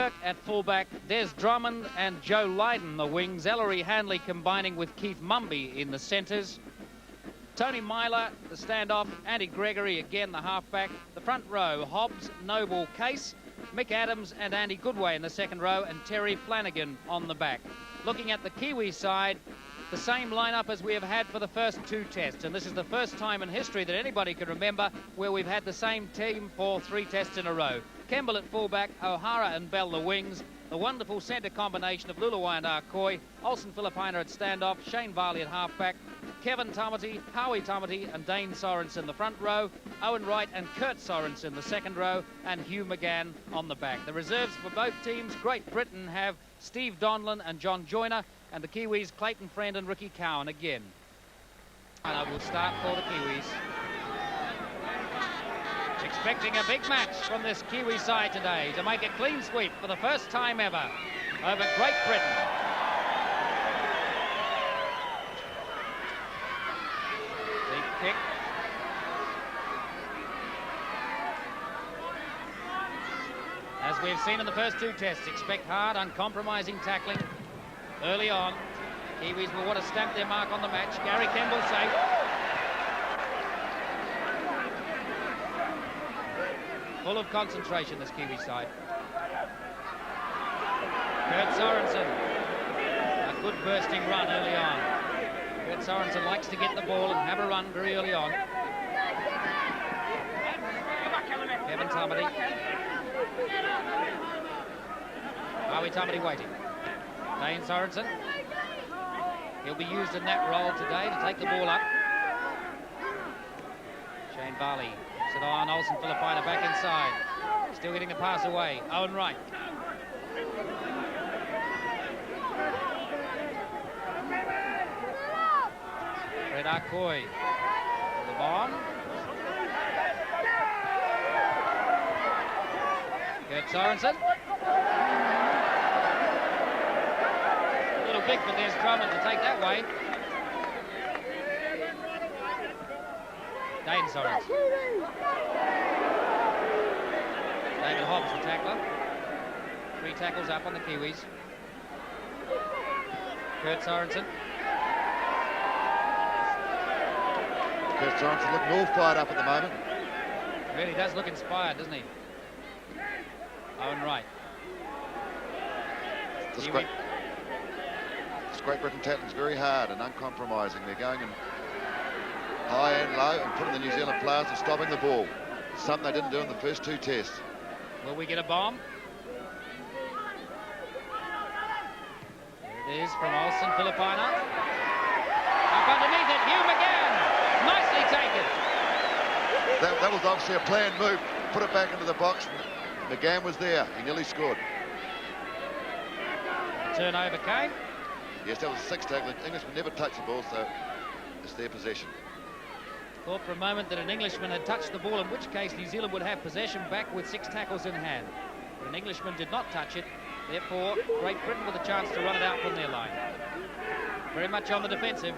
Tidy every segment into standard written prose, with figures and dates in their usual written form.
At fullback, Des Drummond and Joe Lydon the wings. Ellery Hanley combining with Keith Mumby in the centres. Tony Myler, the standoff. Andy Gregory, again, the halfback. The front row, Hobbs, Noble, Case, Mick Adams and Andy Goodway in the second row, and Terry Flanagan on the back. Looking at the Kiwi side, the same lineup as we have had for the first 2 tests, and this is the first time in history that anybody can remember where we've had the same team for 3 tests in a row. Kemble at fullback, O'Hara and Bell the wings, the wonderful centre combination of Luluai and Arcoy, Olsen Filipina at standoff, Shane Varley at halfback, Kevin Tamati, Howie Tamati and Dane Sorensen the front row, Owen Wright and Kurt Sorensen the second row, and Hugh McGann on the back. The reserves for both teams, Great Britain have Steve Donlan and John Joyner, and the Kiwis, Clayton Friend and Ricky Cowan again. And I will start for the Kiwis. Expecting a big match from this Kiwi side today to make a clean sweep for the first time ever over Great Britain. Deep kick. As we've seen in the first 2 tests, expect hard, uncompromising tackling early on. Kiwis will want to stamp their mark on the match. Gary Kemble safe. Full of concentration, this Kiwi side. Kurt Sorensen. A good bursting run early on. Kurt Sorensen likes to get the ball and have a run very early on. Kevin Tamati. Howie Tamati waiting. Dane Sorensen. He'll be used in that role today to take the ball up. Shane Varley. It on. Olsen Filipina back inside. Still getting the pass away. Owen Wright. Fred Arcoy. The bomb. Kurt Sorensen. A little big for Des Drummond to take that way. Dane Sorensen. David Hobbs, the tackler. 3 tackles up on the Kiwis. Kurt Sorensen. Kurt Sorensen looking all fired up at the moment. Really does look inspired, doesn't he? Owen Wright. This Great Britain tackling is very hard and uncompromising. They're going in high and low and putting the New Zealand players and stopping the ball. Something they didn't do in the first 2 tests. Will we get a bomb? There it is from Olsen Filipina. Up underneath it, Hugh McGann. Nicely taken. That was obviously a planned move. Put it back into the box. McGann was there. He nearly scored. Turnover came. Yes, that was 6 tackling. Englishmen never touch the ball, so it's their possession. Thought for a moment that an Englishman had touched the ball, in which case New Zealand would have possession back with 6 tackles in hand. But an Englishman did not touch it, therefore Great Britain with a chance to run it out from their line. Very much on the defensive.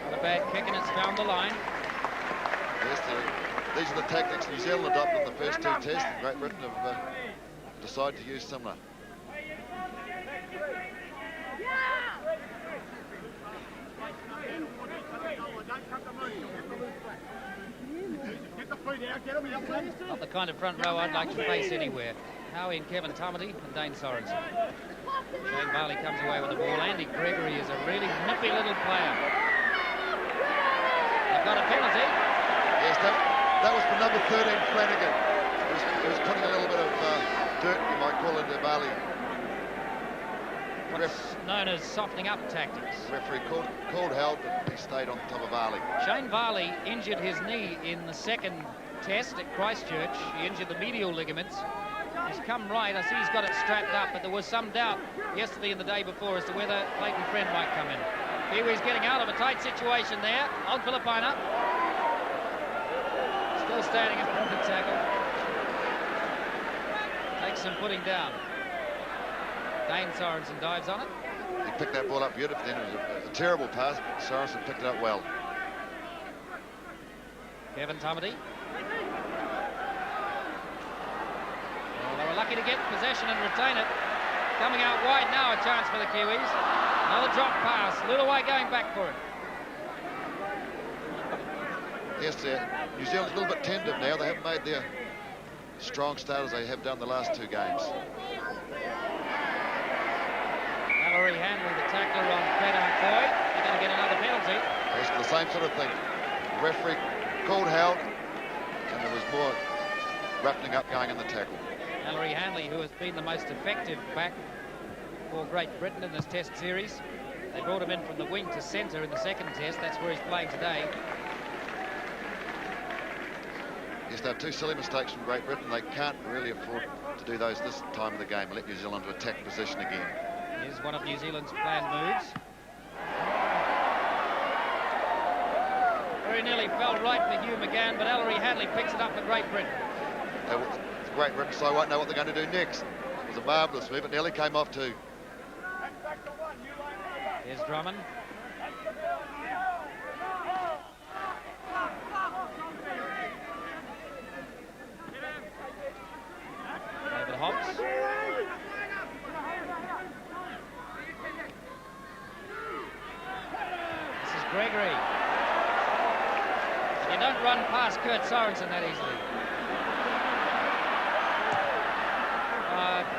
Not a bad kick, and it's found the line. Yes, these are the tactics New Zealand adopted in the first 2 tests, and Great Britain have decided to use similar. Not the kind of front row I'd like to face anywhere. Howie and Kevin Tamati and Dane Sorensen. Shane Varley comes away with the ball. Andy Gregory is a really nippy little player. They've got a penalty. Yes, that was for number 13, Flanagan. He was putting a little bit of dirt, you might call it, into Varley. What's known as softening up tactics. The referee called held, but he stayed on top of Varley. Shane Varley injured his knee in the second test at Christchurch. He injured the medial ligaments. He's come right. I see he's got it strapped up, but there was some doubt yesterday and the day before as to whether Clayton Friend might come in. Kiwi's getting out of a tight situation there. On Filipina. Still standing up in the tackle. Takes some putting down. Dane Sorensen dives on it. He picked that ball up beautifully. It was a terrible pass, but Sorensen picked it up well. Kevin Tamati. Well, they were lucky to get possession and retain it. Coming out wide now, a chance for the Kiwis. Another drop pass. Luluwai going back for it. Yes, New Zealand's a little bit tentative now. They haven't made their strong start as they have done the last 2 games. Valerie Handley, the tackler on Peter Foy. They're going to get another penalty. Yes, the same sort of thing. The referee called held, and there was more roughening up going in the tackle. Valerie Handley, who has been the most effective back for Great Britain in this Test series. They brought him in from the wing to centre in the second Test. That's where he's playing today. Yes, they have 2 silly mistakes from Great Britain. They can't really afford to do those this time of the game. Let New Zealand to attack position again. Here's one of New Zealand's planned moves. Very nearly fell right for Hugh McGann, but Ellery Handley picks it up for Great Britain. Great Britain, so I won't know what they're going to do next. It was a marvellous move. It nearly came off too. Here's Drummond. David Hobbs. This is Gregory. And you don't run past Kurt Sorensen that easily.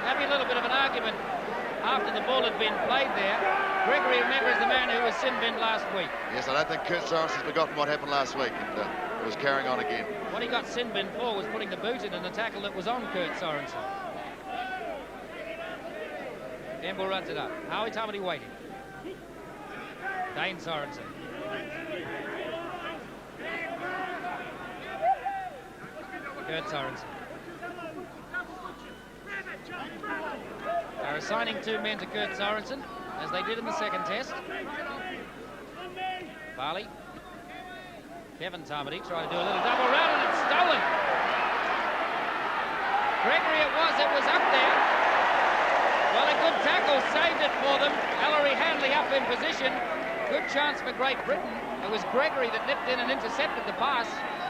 Having a little bit of an argument after the ball had been played there. Gregory, remember, is the man who was sin-binned last week. Yes, I don't think Kurt Sorensen's forgotten what happened last week, and it was carrying on again. What he got sin-binned for was putting the boot in the tackle that was on Kurt Sorensen. Campbell runs it up. Howie Tamati waiting. Dane Sorensen. Kurt Sorensen. They're assigning 2 men to Kurt Sorensen, as they did in the second Test. Farley. Kevin Tamati trying to do a little double round, and it's stolen. Gregory it was up there. Well, a good tackle saved it for them. Ellery Handley up in position. Good chance for Great Britain. It was Gregory that nipped in and intercepted the pass.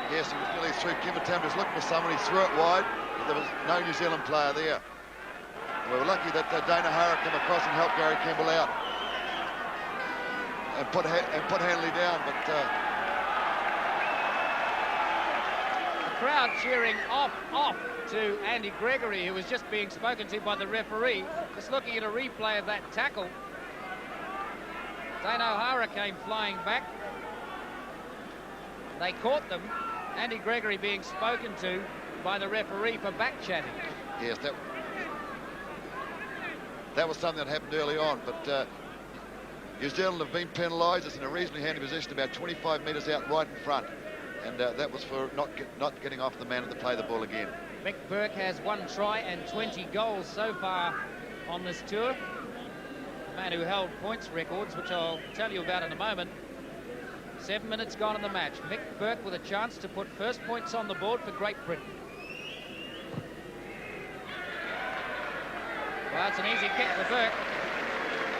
Yes, he was nearly through. Kevin Tamati was looking for someone. He threw it wide, but there was no New Zealand player there. We were lucky that Dana Hara came across and helped Gary Campbell out and put Handley down, but the crowd cheering off to Andy Gregory, who was just being spoken to by the referee, just looking at a replay of that tackle. Dana O'Hara came flying back. They caught them. Andy Gregory being spoken to by the referee for back-chatting. Yes, that was something that happened early on, but New Zealand have been penalised. It's in a reasonably handy position, about 25 metres out right in front, and that was for not getting off the man to play the ball again. Mick Burke has 1 try and 20 goals so far on this tour. The man who held points records, which I'll tell you about in a moment. 7 minutes gone in the match. Mick Burke with a chance to put first points on the board for Great Britain. Well, it's an easy kick for Burke.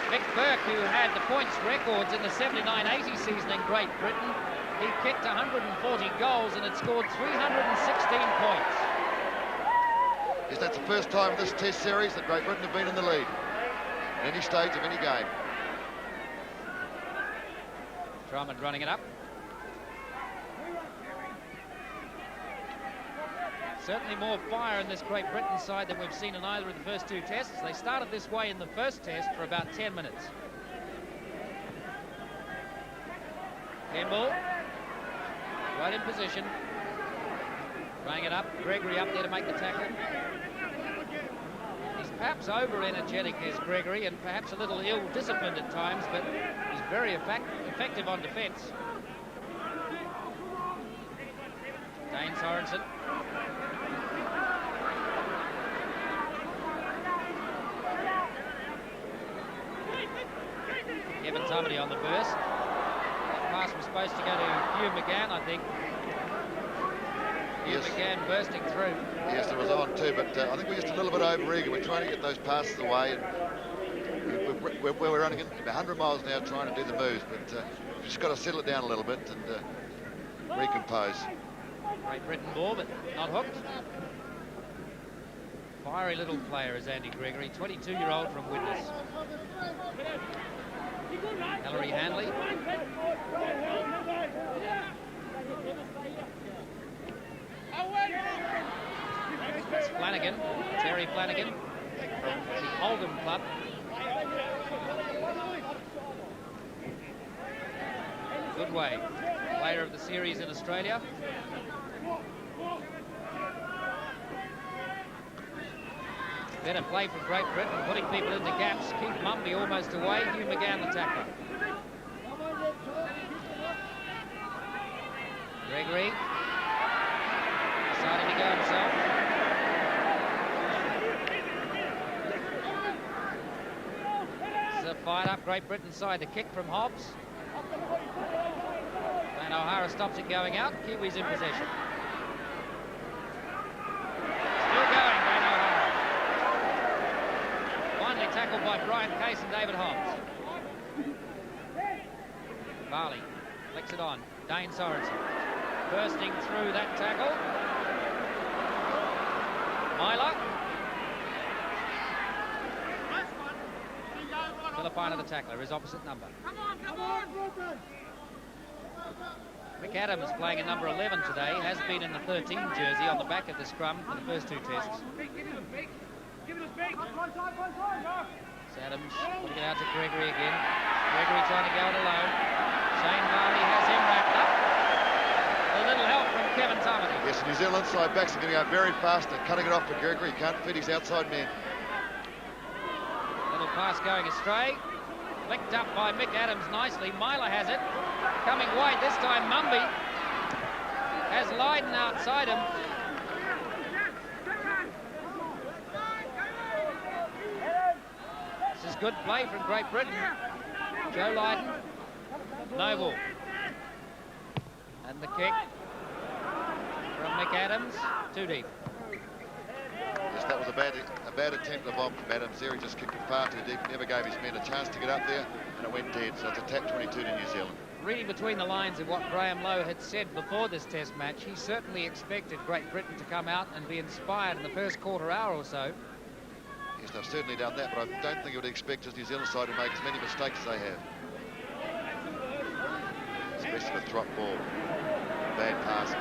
Mick Burke, who had the points records in the 79-80 season in Great Britain, he kicked 140 goals and had scored 316 points. Yes, that's the first time in this Test series that Great Britain have been in the lead in any stage of any game. Drummond running it up. Certainly more fire in this Great Britain side than we've seen in either of the first 2 tests. They started this way in the first test for about 10 minutes. Campbell, right in position. Running it up. Gregory up there to make the tackle. He's perhaps over-energetic, is Gregory, and perhaps a little ill-disciplined at times, but he's very effective on defence. Dane Sorensen. Kevin Tamati on the burst. That pass was supposed to go to Hugh McGann, I think. Hugh McGann bursting through. Yes, it was on too, but I think we're just a little bit over-eager. We're trying to get those passes away, and we're running at 100 miles an hour trying to do the moves, but we've just got to settle it down a little bit and recompose. Great Britain ball, but not hooked. Fiery little player is Andy Gregory, 22-year-old from Widnes. Ellery Hanley. It's Flanagan, Terry Flanagan from the Oldham Club. Goodway, player of the series in Australia. Better play from Great Britain, putting people into gaps. Keith Mumby almost away. Hugh McGann the tackler. Gregory deciding to go himself. This is a fired up Great Britain side. The kick from Hobbs. And O'Hara stops it going out. Kiwis in possession. Tackled by Brian Case and David Hobbs. Varley flicks it on. Dane Sorensen bursting through that tackle. Myler. Filipino the tackler, his opposite number. Mick Adams playing in number 11 today, has been in the 13 jersey on the back of the scrum for the first two tests. Adams putting it out to Gregory again. Gregory trying to go it alone. Shane Varley has him wrapped up. A little help from Kevin Tamati. Yes, New Zealand side backs are going to go very fast and cutting it off for Gregory. He can't fit his outside man. Little pass going astray. Flicked up by Mick Adams nicely. Myler has it. Coming wide this time, Mumby has Lydon outside him. This is good play from Great Britain. Joe Lydon. Noble. And the kick from Mick Adams. Too deep. Yes, that was a bad attempt of Bob from Adams there. He just kicked it far too deep. Never gave his men a chance to get up there, and it went dead. So it's a tap 22 to New Zealand. Reading between the lines of what Graham Lowe had said before this test match, he certainly expected Great Britain to come out and be inspired in the first quarter hour or so. Yes, they've certainly done that, but I don't think you would expect his New Zealand side to make as many mistakes as they have. Especially with drop ball. Bad passing.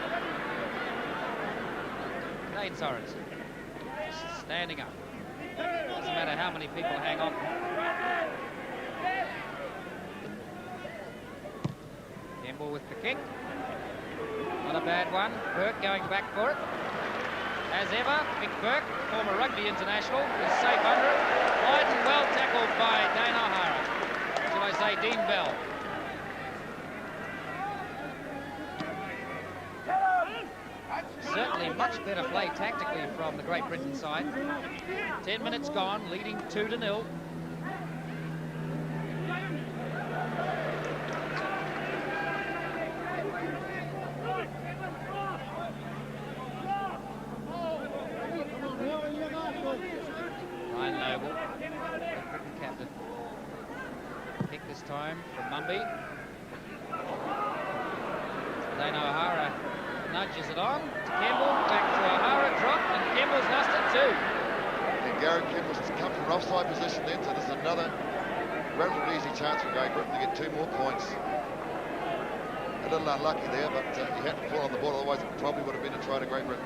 Dane Sorensen just standing up. Doesn't matter how many people hang on. Campbell with the kick. Not a bad one. Burke going back for it. As ever, Mick Burke, former rugby international, is safe under it. Lydon well tackled by Dane O'Hara. Should I say Dean Bell. Certainly much better play tactically from the Great Britain side. 10 minutes gone, leading 2-0. Ryan Noble, captain. Kick this time from Mumby. Dane O'Hara nudges it on to Campbell, back to O'Hara, drop, and Campbell's lost it too. And Garrett Campbell's come from an offside position then, so this is another relatively easy chance for Great Britain to get 2 more points. A little unlucky there, but he had to fall on the ball, otherwise it probably would have been a try to Great Britain.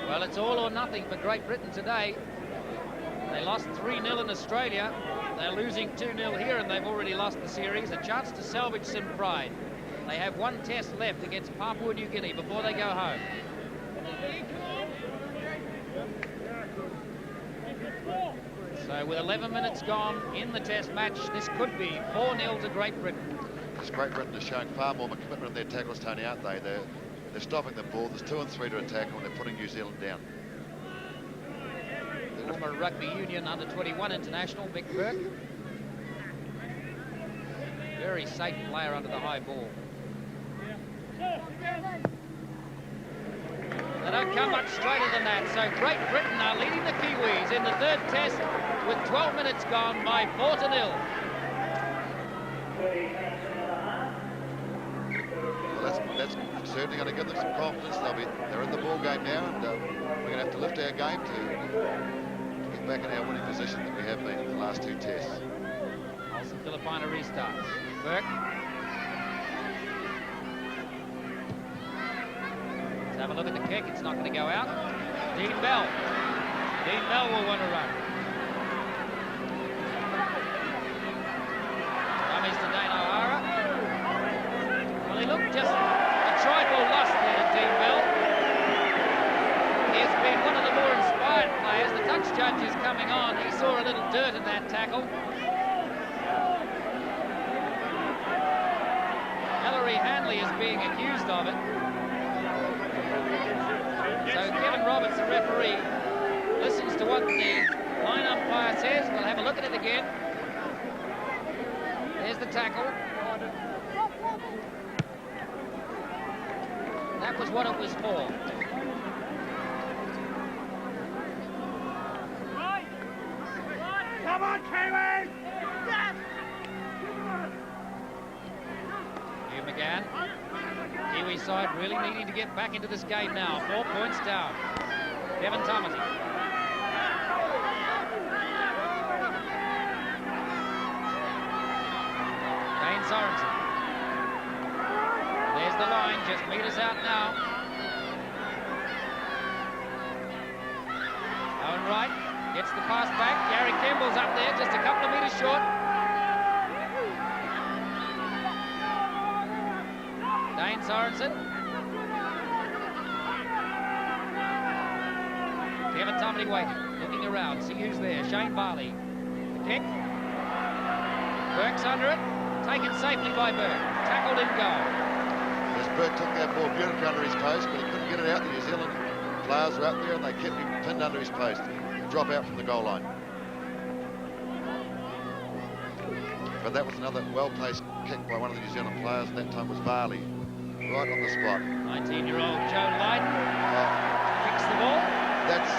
Well, it's all or nothing for Great Britain today. They lost 3-0 in Australia. They're losing 2-0 here, and they've already lost the series. A chance to salvage some pride. They have one test left against Papua New Guinea before they go home. So with 11 minutes gone in the test match, this could be 4-0 to Great Britain. This Great Britain is showing far more commitment in their tackles, Tony, aren't they? They're stopping the ball. There's 2 and 3 to a tackle, and they're putting New Zealand down. Former Rugby Union under-21 international, Mick Burke. Very safe player under the high ball. They don't come much straighter than that. So Great Britain are leading the Kiwis in the third test with 12 minutes gone by 4-0. Well, that's certainly going to give them some confidence. They're in the ball game now, and we're going to have to lift our game to get back in our winning position that we have been in the last 2 tests. Olsen Filipina restarts. Burke. Let's have a look at the kick. It's not going to go out. Dean Bell. Dean Bell will want to run. Dummies to Dane O'Hara. Well, he looked just a trifle lost there to Dean Bell. He has been one of the more inspired players. The touch judge is coming on. He saw a little dirt in that tackle. Ellery Hanley is being accused of it. So Kevin Roberts, the referee, listens to what the line umpire says. We'll have a look at it again. There's the tackle. That was what it was for. Come on, Kiwi! Hugh McGann. Kiwi side really needing to get back into this game now. 4 points down. Kevin Tamati. Dane Sorensen. There's the line, just meters out now. Owen Wright gets the pass back. Gary Kemble's up there, just a couple of meters short. Dane Sorensen. Kevin Tamati waiting, looking around, see who's there. Shane Barley. The kick. Burke's under it. Taken safely by Burke. Tackled in goal. Yes, Burke took that ball beautifully under his post, but he couldn't get it out. The New Zealand players were up there and they kept him pinned under his post. Drop out from the goal line. But that was another well-placed kick by one of the New Zealand players. That time was Varley, right on the spot. 19-year-old Joe Lydon kicks the ball. That's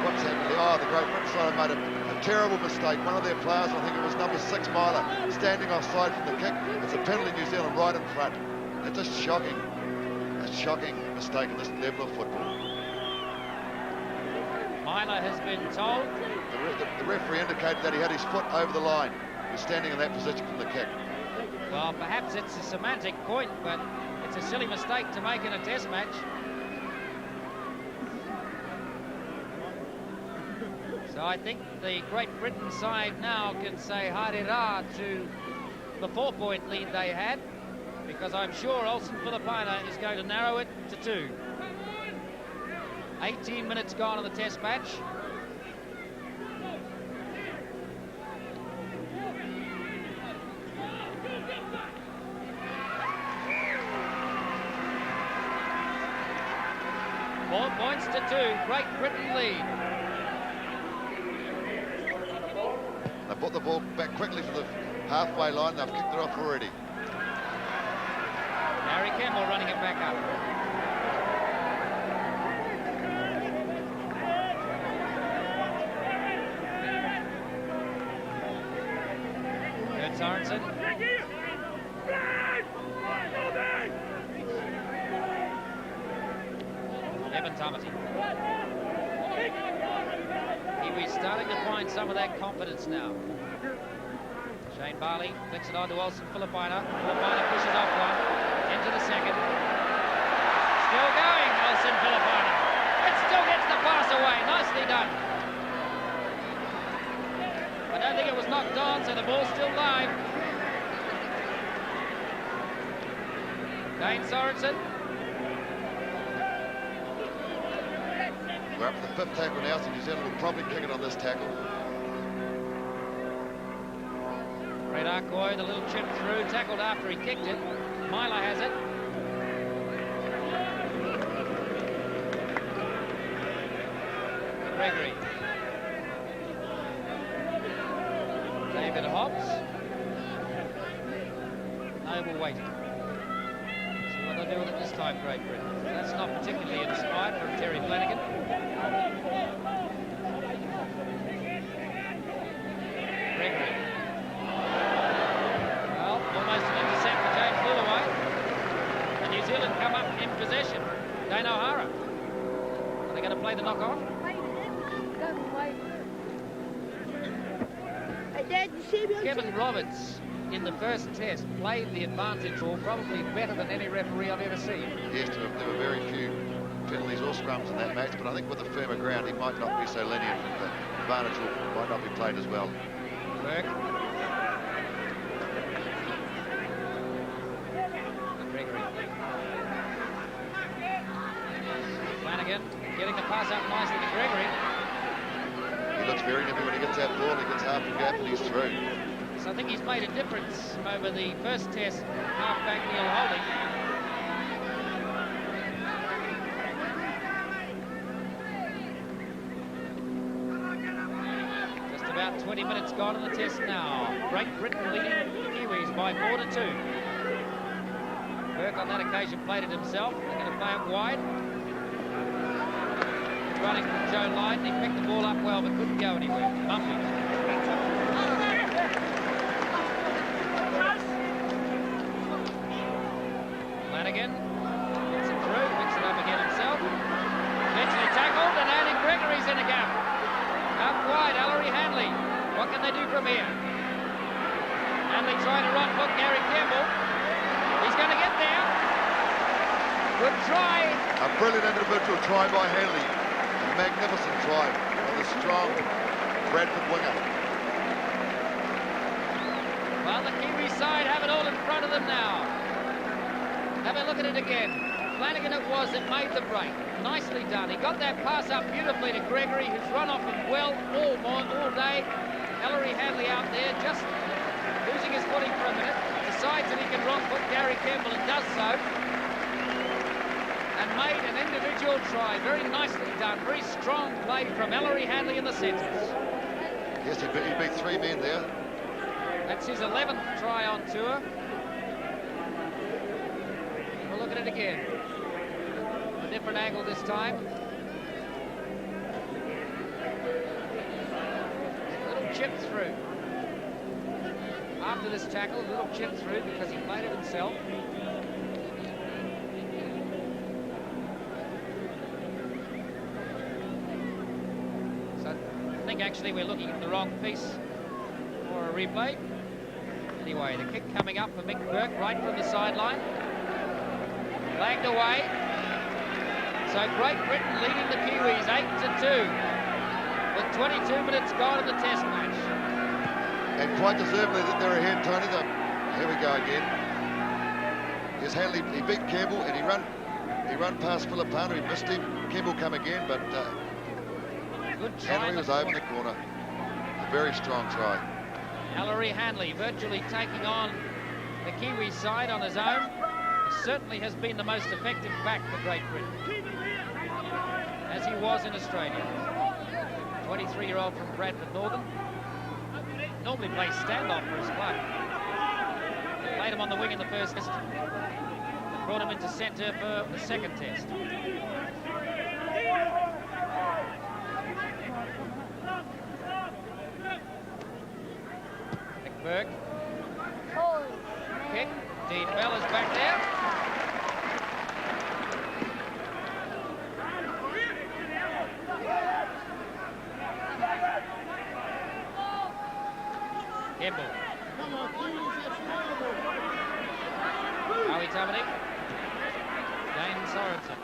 what's happening. Oh, the Great Britain side made a terrible mistake. One of their players, I think it was number 6 Myler, standing offside from the kick. It's a penalty, New Zealand right in front. It's just shocking. A shocking mistake in this level of football. Myler has been told. The referee indicated that he had his foot over the line. He was standing in that position from the kick. Well, perhaps it's a semantic point, but it's a silly mistake to make in a test match. So I think the Great Britain side now can say harira to the 4-point lead they had, because I'm sure Olsen Filipina is going to narrow it to 2. 18 minutes gone in the test match. Four points to 2. Great Britain lead. They put the ball back quickly for the halfway line. They've kicked it off already. Gary Campbell running it back up. Kurt Sorensen. Evan Tamati. Kiwi's starting to find some of that confidence now. Shane Barley flicks it on to Olsen Filipina. Filipina pushes off one. Into the second. Still going, Olsen Filipina. It still gets the pass away. Nicely done. I don't think it was knocked on, so the ball's still live. Dane Sorensen. We're up to the 5th tackle now, so New Zealand will probably kick it on this tackle. Fred Arcoy, the little chip through, tackled after he kicked it. Myler has it. Gregory. David Hobbs. Noble waiting. See what they'll do with it this time, Great Britain. That's not particularly inspired from Terry Flanagan. Gregory. Well, almost an intercept for James Lillaway. The New Zealand Zealand come up in possession. Dane O'Hara. Are they going to play the knock-off? Kevin Roberts in the first test played the advantage ball probably better than any referee I've ever seen. Yes, there were very few penalties or scrums in that match, but I think with the firmer ground he might not be so lenient, and the advantage ball might not be played as well. Burke. Gregory. Flanagan getting the pass up nicely to Gregory. He looks very nippy when he gets that ball. He gets half a gap and he's through. So I think he's made a difference over the first test, half-back Neil Holding. Just about 20 minutes gone in the test now. Great Britain leading the Kiwis by 4-2. Burke on that occasion played it himself. They're going to play it wide. Running from Joe Lydon. He picked the ball up well but couldn't go anywhere. Mumby. Flanagan gets it through, picks it up again himself. Eventually tackled, and Andy Gregory's in a gap. Out wide, Ellery Hanley. What can they do from here? Hanley trying to run hook Gary Campbell. He's going to get there. Good try. A brilliant individual try by Hanley. A magnificent try by the strong Bradford winger. Well, the Kiwi side have it all in front of them now. Have a look at it again. Flanagan it was that made the break. Nicely done. He got that pass up beautifully to Gregory, who's run off him well all day. Ellery Hanley out there just losing his footing for a minute. Decides that he can wrong foot Gary Campbell and does so. And made an individual try. Very nicely done. Very strong play from Ellery Hanley in the centres. Yes, he beat 3 men there. That's his 11th try on tour. We'll look at it again. A different angle this time. A little chip through. After this tackle, a little chip through because he played it himself. So I think actually we're looking at the wrong piece for a replay. Anyway, the kick coming up for Mick Burke right from the sideline. Lagged away. So Great Britain leading the Kiwis 8-2 with 22 minutes gone in the test match. And quite deservedly that they're ahead, Tony. Here we go again. Here's Hanley. He beat Campbell and he run past Filipano. He missed him. Campbell come again, but Hanley was over the corner. A very strong try. Ellery Hanley virtually taking on the Kiwi side on his own. He certainly has been the most effective back for Great Britain, as he was in Australia. 23-year-old from Bradford Northern. Normally plays standoff for his club. They played him on the wing in the first test. They brought him into centre for the second test. Nick Burke. Kick. Dean Bell is back there. Campbell. Howie Tammany. Dane Sorensen.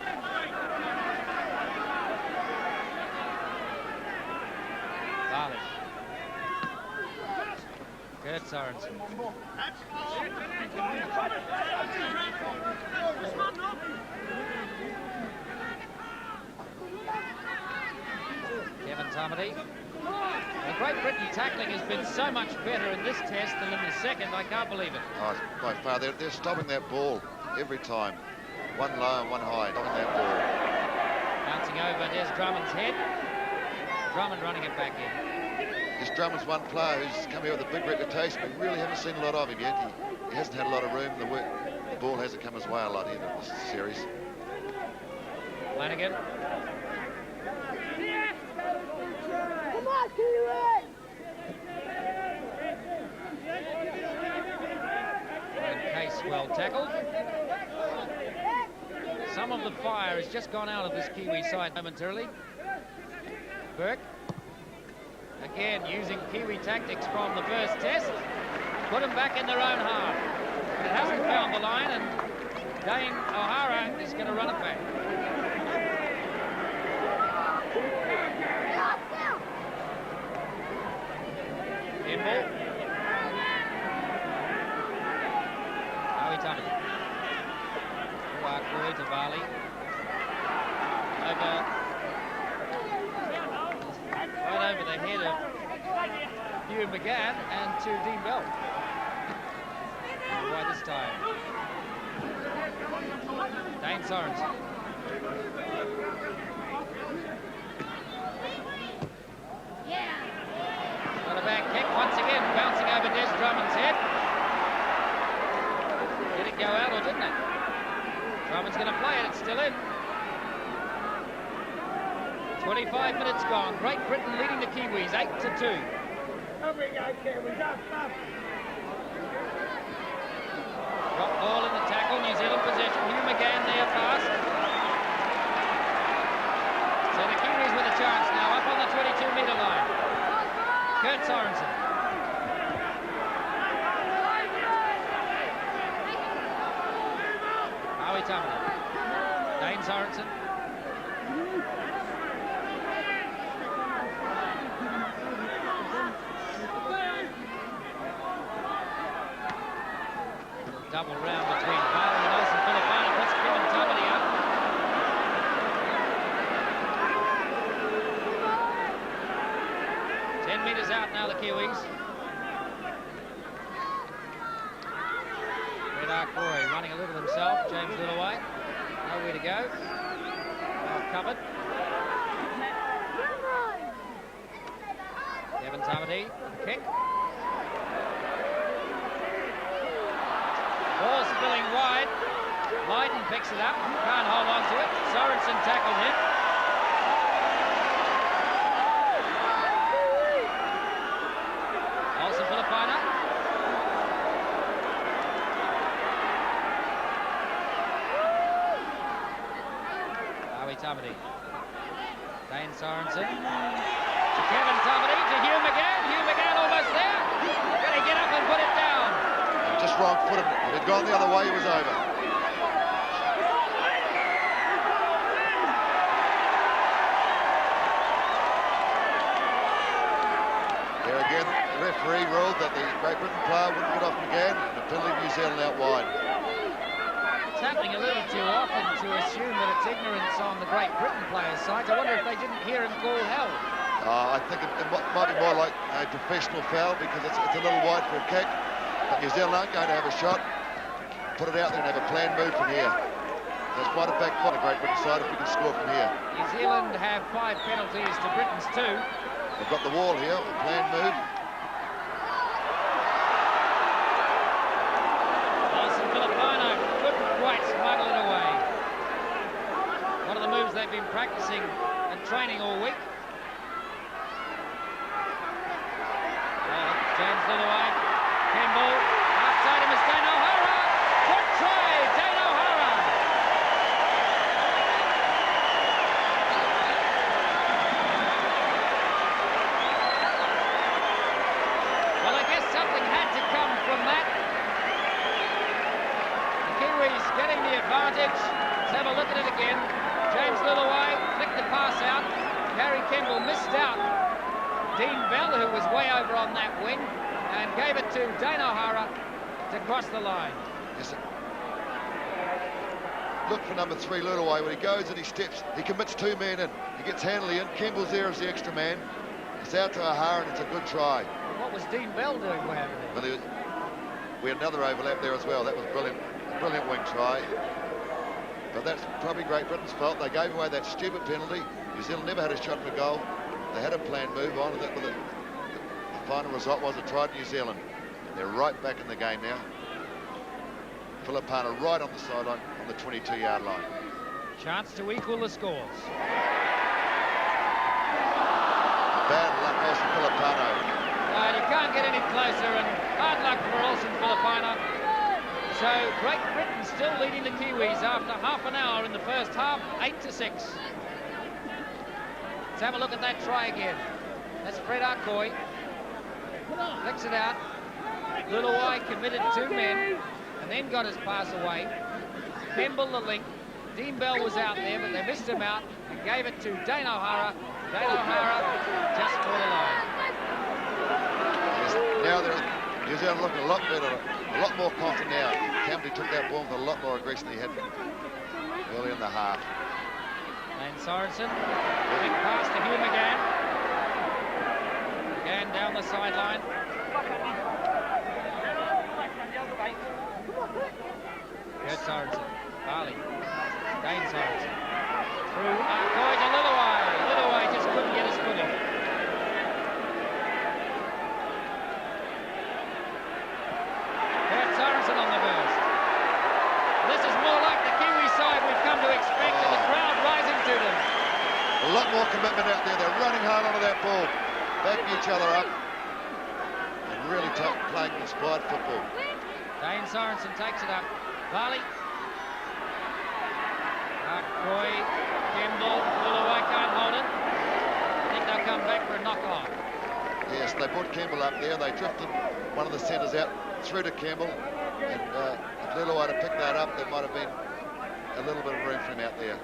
Barley. Kurt Sorensen. Kevin Tamati. Well, Great Britain tackling has been so much better in this test than in the second. I can't believe it. Oh, by far, they're stopping that ball every time. One low and one high, stopping that ball. Bouncing over, there's Drummond's head. Drummond running it back in. This Drummond's one player who's come here with a big reputation. We really haven't seen a lot of him yet. He hasn't had a lot of room. The ball hasn't come his way a lot either in this series. Flanagan. Come on, Kiwi! And Case well tackled. Some of the fire has just gone out of this Kiwi side momentarily. Burke, again using Kiwi tactics from the first test, put them back in their own half. But it hasn't found the line, and Dane O'Hara is going to run it back. Kimball. Howie Tunney. Ruakui to Varley. Right over the head of Hugh McGann and to Dean Bell. Why this time? Dane Sorensen. Got a back kick once again, bouncing over Des Drummond's head. Did it go out or didn't it? Drummond's going to play it, it's still in. 25 minutes gone. Great Britain leading the Kiwis 8-2. Up we go, Kiwis, up. Drop ball in the tackle, New Zealand possession. Hugh McGann there fast. So the Kiwis with a chance now, up on the 22-metre line. Kurt Sorensen. Howie Tunney. Dane Sorensen. Double round between Varley and Olsen. Filipana puts Kevin Tunney up. Meters out now, the Kiwis. Red Arcoy running a little himself. James Littaway. Nowhere to go. Well covered. Kevin Tunney. Kick. Ball spilling wide. Lydon picks it up. Can't hold on to it. Sorensen tackled him. Filipina. Howie Tunney. Dane Sorensen. To Kevin Tunney, to Hugh McGann. Hugh McGann almost there. Going to get up and put it down. Just wrong-footed. If it had gone the other way, he was over. There again, the referee ruled that the Great Britain player wouldn't get off McGann, and a penalty New Zealand out wide. It's happening a little too often to assume that it's ignorance on the Great Britain players' side. I wonder if they didn't hear him call held. I think it might be more like a professional foul because it's a little wide for a kick. But New Zealand aren't going to have a shot. Put it out there and have a planned move from here. There's quite a back foot on the Great Britain side if we can score from here. New Zealand have 5 penalties to Britain's 2. They've got the wall here, a planned move. Olsen Filipino couldn't quite smuggle it away. One of the moves they've been practicing and training all week. James Littaway, Campbell, outside him is Dane O'Hara. Good try, Dane O'Hara. Well, I guess something had to come from that. The Kiwis getting the advantage. Let's have a look at it again. James Littaway flicked the pass out. Gary Campbell missed out Dean Bell, who was way over on that wing, and gave it to Dane O'Hara to cross the line. Yes, look for number 3, Littaway. When he goes and he steps, he commits 2 men in. He gets Hanley in. Campbell's there as the extra man. It's out to O'Hara, and it's a good try. What was Dean Bell doing way over there? Well, we had another overlap there as well. That was brilliant wing try. But that's probably Great Britain's fault. They gave away that stupid penalty. New Zealand never had a shot for goal. They had a planned move on. The final result was a try to New Zealand. They're right back in the game now. Filipana right on the sideline on the 22-yard line. Chance to equal the scores. Bad luck, Olsen Filipano. You can't get any closer, and hard luck for Olsen Filipino. So Great Britain still leading the Kiwis after half an hour in the first half, 8-6. Let's have a look at that try again. That's Fred Arcoy. Flicks it out. Luluai committed 2 men and then got his pass away. Kemble the link. Dean Bell was out there, but they missed him out and gave it to Dane O'Hara. Dane O'Hara just caught a line. Now New Zealand looking a lot better, a lot more confident now. Campbell took that ball with a lot more aggression than he had early in the half. And Sorensen, big pass to Hugh McGann. McGann down the sideline. Good Sorensen. Barley. Dane Sorensen. Through Arcoy to Luluai. Luluai just couldn't get his footing. Kurt Sorensen on the burst. This is more like the Kiwi side we've come to expect, and the crowd rising to them. A lot more commitment out there. They're running hard onto that ball, backing each other up, and really playing inspired football. Dane Sorensen takes it up. Varley. Arcoy, Kemble, Luluai can't hold it. I think they'll come back for a knock-on. Yes, they put Kemble up there. They drifted one of the centres out through to Kemble, and if Luluai had picked that up, there might have been a little bit of room for him out there.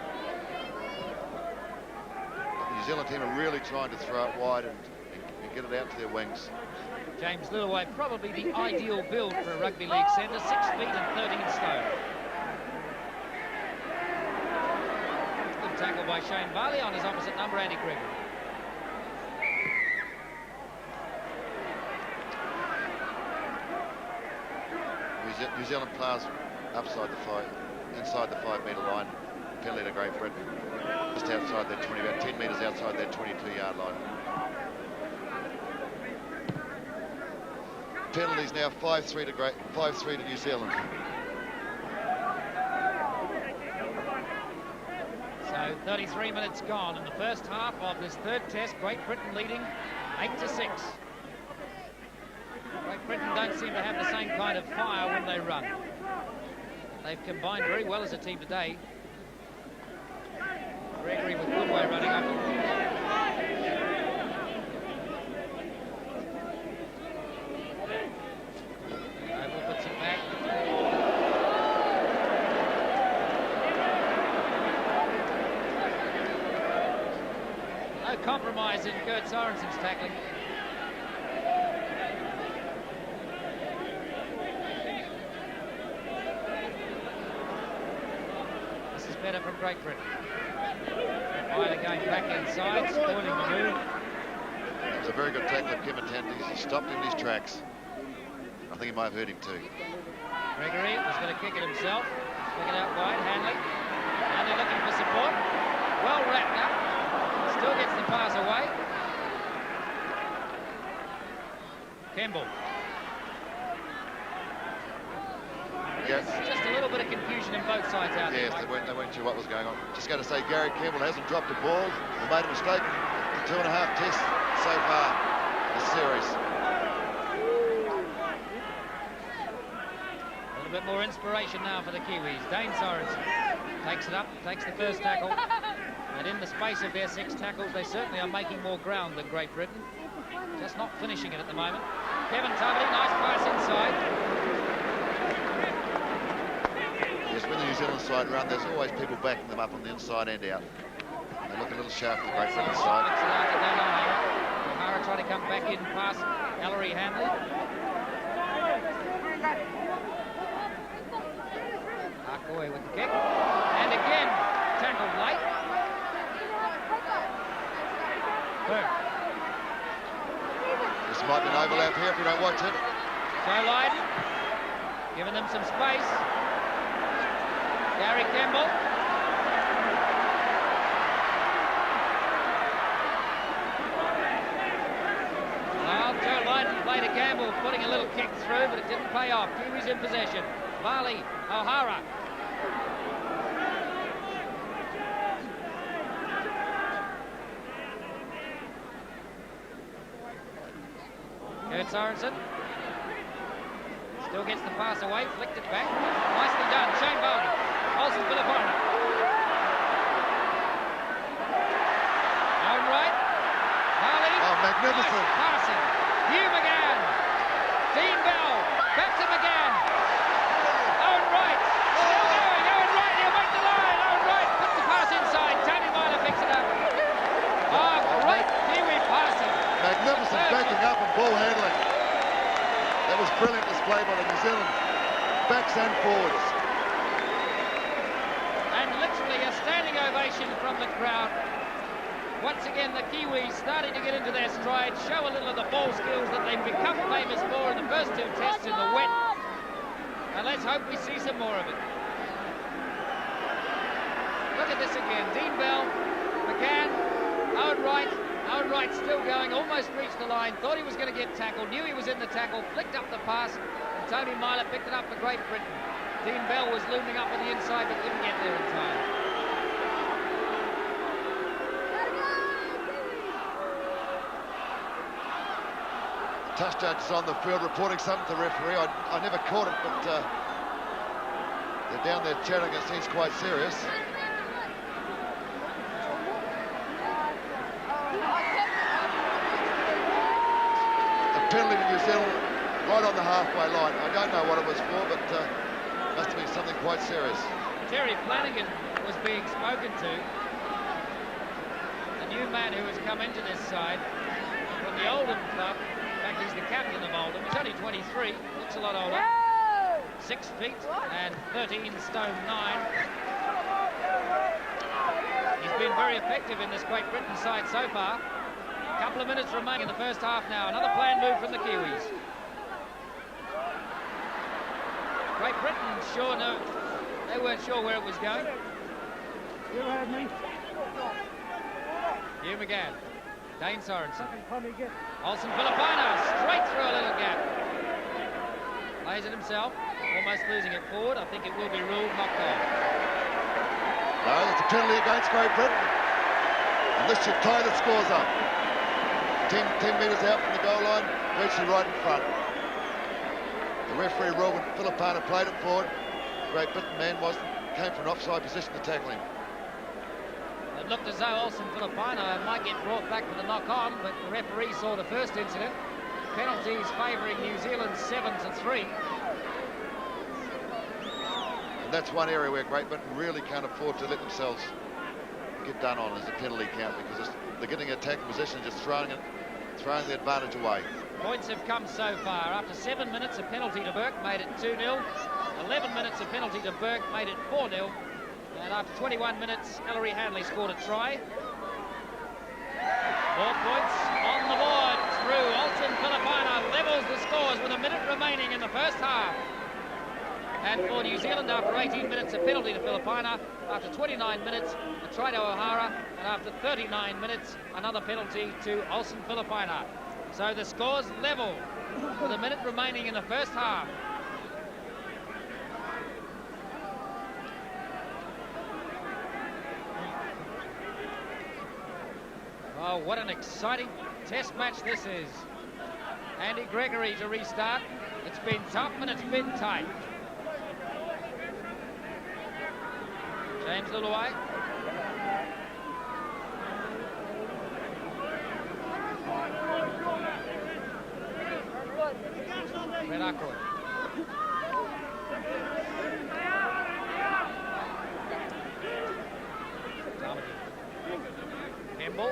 The New Zealand team are really trying to throw it wide and get it out to their wings. James Luluai, probably the ideal build for a rugby league centre, 6 feet and 13 stone. Good tackle by Shane Varley on his opposite number, Andy Gregory. New Zealand players inside the 5 metre line, penalty to Great Britain, just outside their 20, about 10 metres outside their 22-yard line. Penalties now 5-3 to New Zealand. So 33 minutes gone in the first half of this third test. Great Britain leading 8-6. Great Britain don't seem to have the same kind of fire when they run. They've combined very well as a team today. Gregory with Goodway running up. Oval puts it back. No compromise in Kurt Sorensen's tackling. Better from Great Britain. Myler going back inside, spoiling the move. It was a very good tackle of Kevin Tandy. He stopped in his tracks. I think he might have hurt him too. Gregory was going to kick it himself. Kick it out wide. Hanley. Hanley looking for support. Well wrapped up. Still gets the pass away. Kemble. Yes. Just a little bit of confusion in both sides out there. Yes, they weren't sure what was going on. Just going to say Gary Kemble hasn't dropped a ball or made a mistake in 2.5 tests so far this series. A little bit more inspiration now for the Kiwis. Dane Sorensen takes it up, takes the first tackle. And in the space of their 6 tackles, they certainly are making more ground than Great Britain. Just not finishing it at the moment. Kevin Tubley, nice pass inside. Yes, when the New Zealand side run, there's always people backing them up on the inside and out. They look a little sharp for the Great Britain side. O'Hara trying to come back in past Ellery Hanley. Arcoy with the kick. And again, tackled late. Burke. This might be an overlap here if we don't watch it. Joe Lydon giving them some space. Gary Kemble. Well, Joe Lydon played a gamble, putting a little kick through, but it didn't pay off. Kiwis in possession. Varley, O'Hara. Kurt Sorensen. Still gets the pass away, flicked it back. Nicely done, Shane Bowden. Olsen Philippina. Owen Wright. Harley. Oh, magnificent. Nice passing. Hugh McGann. Dean Bell. Back to McGann. Owen Wright. Still going. Owen Wright, he'll make the line. Owen Wright puts the pass inside. Tony Myler picks it up. Oh, great Kiwi passing. Magnificent backing up and ball handling. That was brilliant display by the New Zealand backs and forwards. And literally a standing ovation from the crowd. Once again, the Kiwis starting to get into their stride, show a little of the ball skills that they've become famous for in the first two tests in the wet. And let's hope we see some more of it. Look at this again. Dean Bell, McGann, Owen Wright. Owen Wright still going, almost reached the line, thought he was going to get tackled, knew he was in the tackle, flicked up the pass, and Tony Myler picked it up for Great Britain. Dean Bell was looming up on the inside but didn't get there in time. The touch judge is on the field reporting something to the referee. I never caught it, but they're down there chatting. It seems quite serious. Penalty to New Zealand right on the halfway line. I don't know what it was for, but must have been something quite serious. Terry Flanagan was being spoken to. The new man who has come into this side from the Oldham club. In fact, he's the captain of Oldham. He's only 23, looks a lot older. 6 feet and 13 stone 9. He's been very effective in this Great Britain side so far. A couple of minutes remaining in the first half now. Another planned move from the Kiwis. Great Britain they weren't sure where it was going. You heard me. Hugh McGann. Dane Sorensen. Olsen Philippina straight through a little gap. Plays it himself. Almost losing it forward. I think it will be ruled knocked off. No, it's a penalty against Great Britain. And this should tie the scores up. 10 metres out from the goal line, virtually right in front. The referee ruled when Philippina played it forward. Great Britain man came from an offside position to tackle him. It looked as though Olsen Philippina might get brought back for the knock-on, but the referee saw the first incident. Penalties favouring New Zealand 7-3. And that's one area where Great Britain really can't afford to let themselves get done on as a penalty count, because they're getting attack position, just throwing the advantage away. Points have come so far. After 7 minutes, a penalty to Burke made it 2-0. 11 minutes, a penalty to Burke made it 4-0. And after 21 minutes, Ellery Hanley scored a try. 4 points on the board through Olsen Philippina. Levels the scores with a minute remaining in the first half. And for New Zealand, after 18 minutes, a penalty to Philippina. After 29 minutes, a try to O'Hara. And after 39 minutes, another penalty to Olsen Philippina. So the score's level with a minute remaining in the first half. Oh, what an exciting test match this is. Andy Gregory to restart. It's been tough and it's been tight. James Luluai. Red Ackroyd. Campbell.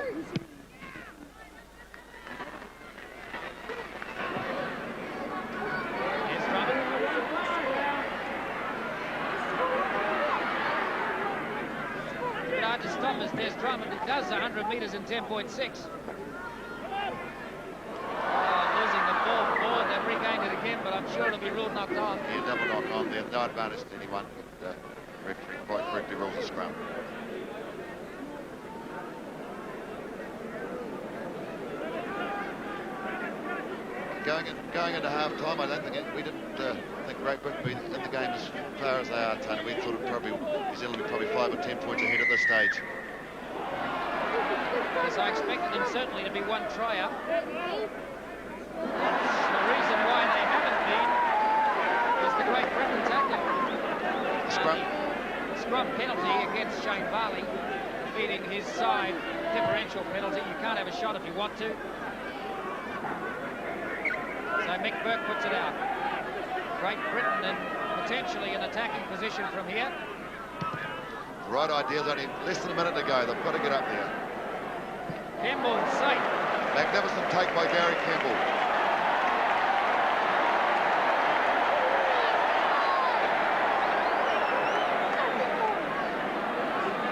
Here's Drummond. It's hard to stop as there's Drummond. It does 100 metres in 10.6. They've regained it again, but I'm sure it'll be ruled knocked on. Yeah, double knock on there. No advantage to anyone. But, referee quite correctly rules a scrum. Going into half-time, I don't think we didn't think Great Britain would be in the game as far as they are, Tony. We thought New Zealand would be probably 5 or 10 points ahead at this stage. Yes, I expected them certainly to be one try up. That's the reason why they haven't been. Great Britain tackling. Scrum. Scrum penalty against Shane Varley, feeding his side differential penalty. You can't have a shot if you want to. So Mick Burke puts it out. Great Britain in potentially an attacking position from here. The right idea is only less than a minute to go. They've got to get up there. Kemble safe. Magnificent take by Gary Kemble.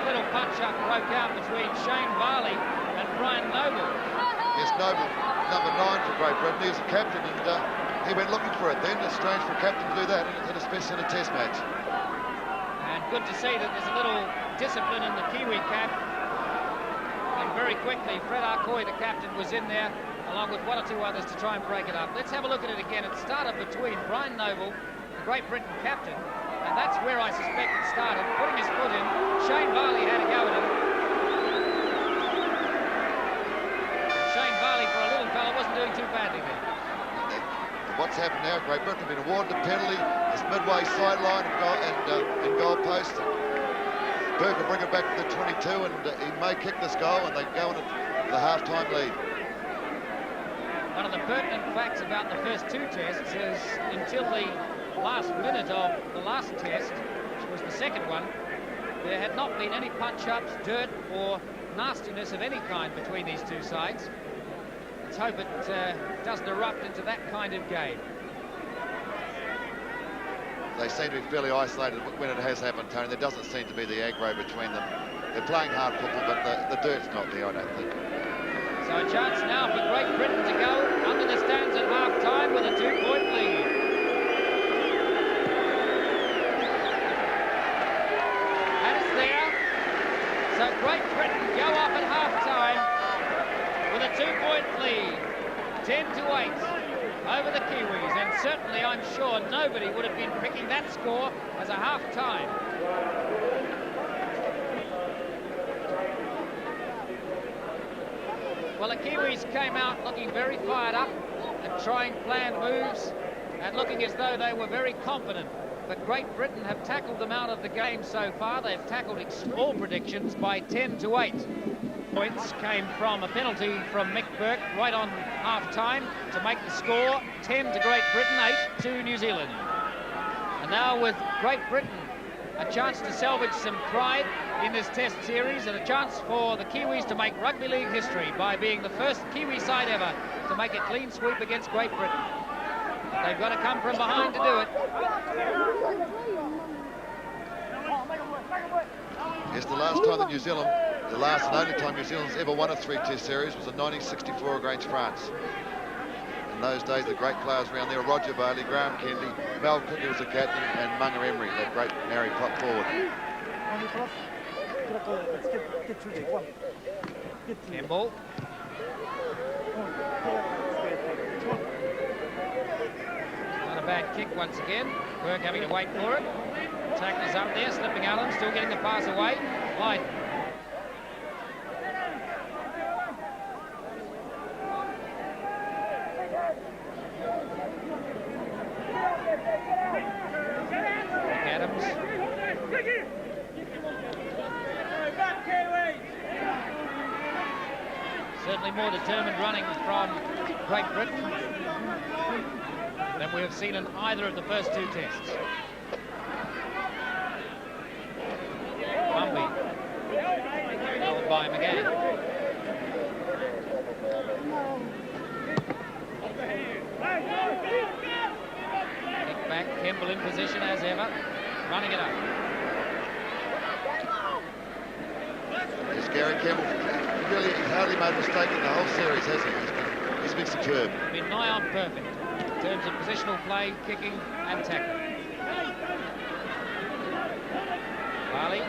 Little punch-up broke out between Shane Varley and Brian Noble. Yes, Noble, number 9 for Great Britain. He was the captain, and he went looking for it then. It's strange for a captain to do that, and especially in a test match. And good to see that there's a little discipline in the Kiwi camp. And very quickly, Fred Arcoy, the captain, was in there, along with one or two others to try and break it up. Let's have a look at it again. It started between Brian Noble, the Great Britain captain, and that's where I suspect it started. Putting his foot in, Shane Varley had a go at him. Shane Varley, for a little fella, wasn't doing too badly there. What's happened now? Great Britain have been awarded a penalty. It's midway sideline and goal post. Burke will bring it back to the 22, and he may kick this goal, and they go on the half-time lead. One of the pertinent facts about the first two tests is until the last minute of the last test, which was the second one, there had not been any punch-ups, dirt, or nastiness of any kind between these two sides. Let's hope it doesn't erupt into that kind of game. They seem to be fairly isolated when it has happened, Tony. There doesn't seem to be the aggro between them. They're playing hard football, but the dirt's not there, I don't think. So a chance now for Great Britain to go under the stands at half-time with a 2-point lead. And it's there. So Great Britain go up at half-time with a 2-point lead, 10-8 over the Kiwis, and certainly I'm sure nobody would have been picking that score as a half-time. Well, the Kiwis came out looking very fired up and trying planned moves and looking as though they were very confident. But Great Britain have tackled them out of the game so far. They've tackled all predictions by 10-8. Points came from a penalty from Mick Burke right on half-time to make the score 10 to Great Britain, 8 to New Zealand. And now with Great Britain, a chance to salvage some pride in this test series and a chance for the Kiwis to make rugby league history by being the first Kiwi side ever to make a clean sweep against Great Britain. They've got to come from behind to do it. Yes, the last time that New Zealand, the last and only time New Zealand's ever won a 3-test series was in 1964 against France. In those days, the great players around there, Roger Bailey, Graham Kennedy, Mal Cookie was the captain, and Munga Emery, that great Maori prop forward. Kemble. Not a bad kick once again. Burke having to wait for it. Tackler's up there, slipping Allen, still getting the pass away. Lydon. Adams. Certainly more determined running from Great Britain than we have seen in either of the first two tests. Mumby held by him again. Kick back, Kemble in position as ever, running it up. Yes, Gary Kemble, really, he's hardly made a mistake in the whole series, has he? He's been superb. Been nigh on perfect in terms of positional play, kicking and tackling. Varley,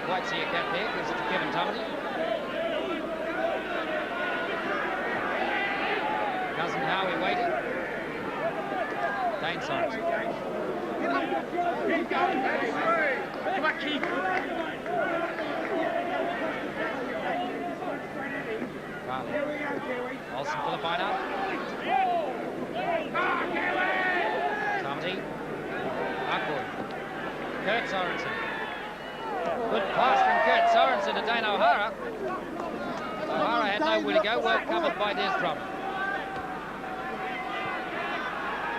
quite see a gap there, gives it to Kevin Tumley. Cousin Howie waiting. Dane Simes. Olsen Philippine up. Tumley. Kurt Sorensen. Good pass from Kurt Sorensen to Dane O'Hara. O'Hara had nowhere to go, well covered by Des Drummond.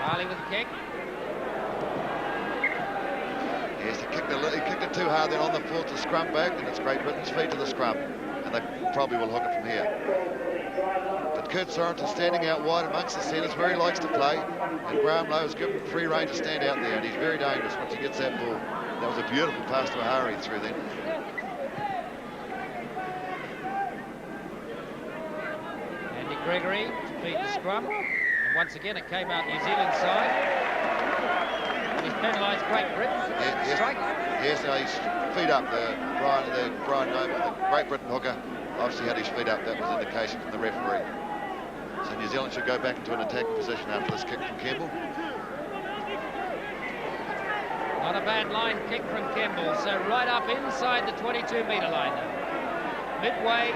Farley with the kick. Yes, he kicked it too hard then on the fourth to scrum back, and it's Great Britain's feet to the scrum, and they probably will hook it from here. But Kurt Sorensen standing out wide amongst the centres where he likes to play, and Graham Lowe has given him free rein to stand out there, and he's very dangerous once he gets that ball. That was a beautiful pass to O'Hara he threw then. Andy Gregory to feed the scrum, and once again it came out New Zealand side. He's penalised Great Britain. Strike. Yes, his feet up. Brian Noble, the Great Britain hooker, obviously had his feet up. That was indication from the referee. So New Zealand should go back into an attacking position after this kick from Campbell. Not a bad line kick from Campbell. So right up inside the 22-metre line now. Midway,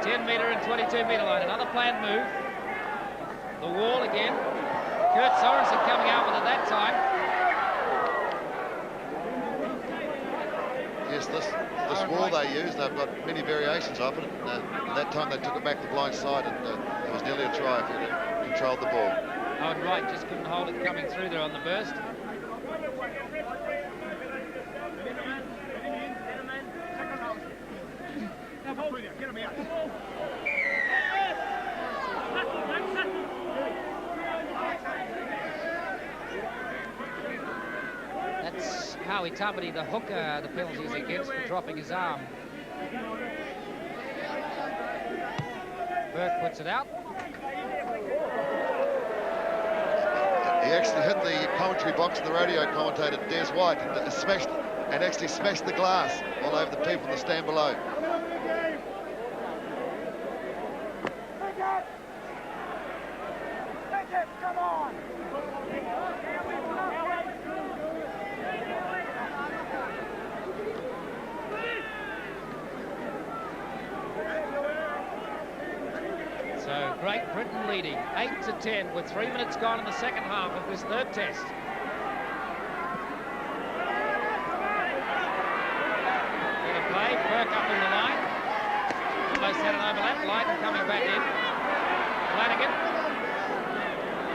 10-metre and 22-metre line. Another planned move. The wall again. Kurt Sorensen coming out with it that time. Yes, this wall they use, they've got many variations of it. And that time they took it back the blind side, and it was nearly a try if he had controlled the ball. Owen Wright just couldn't hold it coming through there on the burst. That's Howie Tuberty, the hooker, the penalties he gets for dropping his arm. Burke puts it out. He actually hit the commentary box of the radio commentator, Des White, and actually smashed the glass all over the people in the stand below. Come on! So Great Britain leading 8-10 with 3 minutes gone in the second half of this third test. Bit of play, Burke up in the line. Almost had an overlap, Lydon coming back in. Flanagan.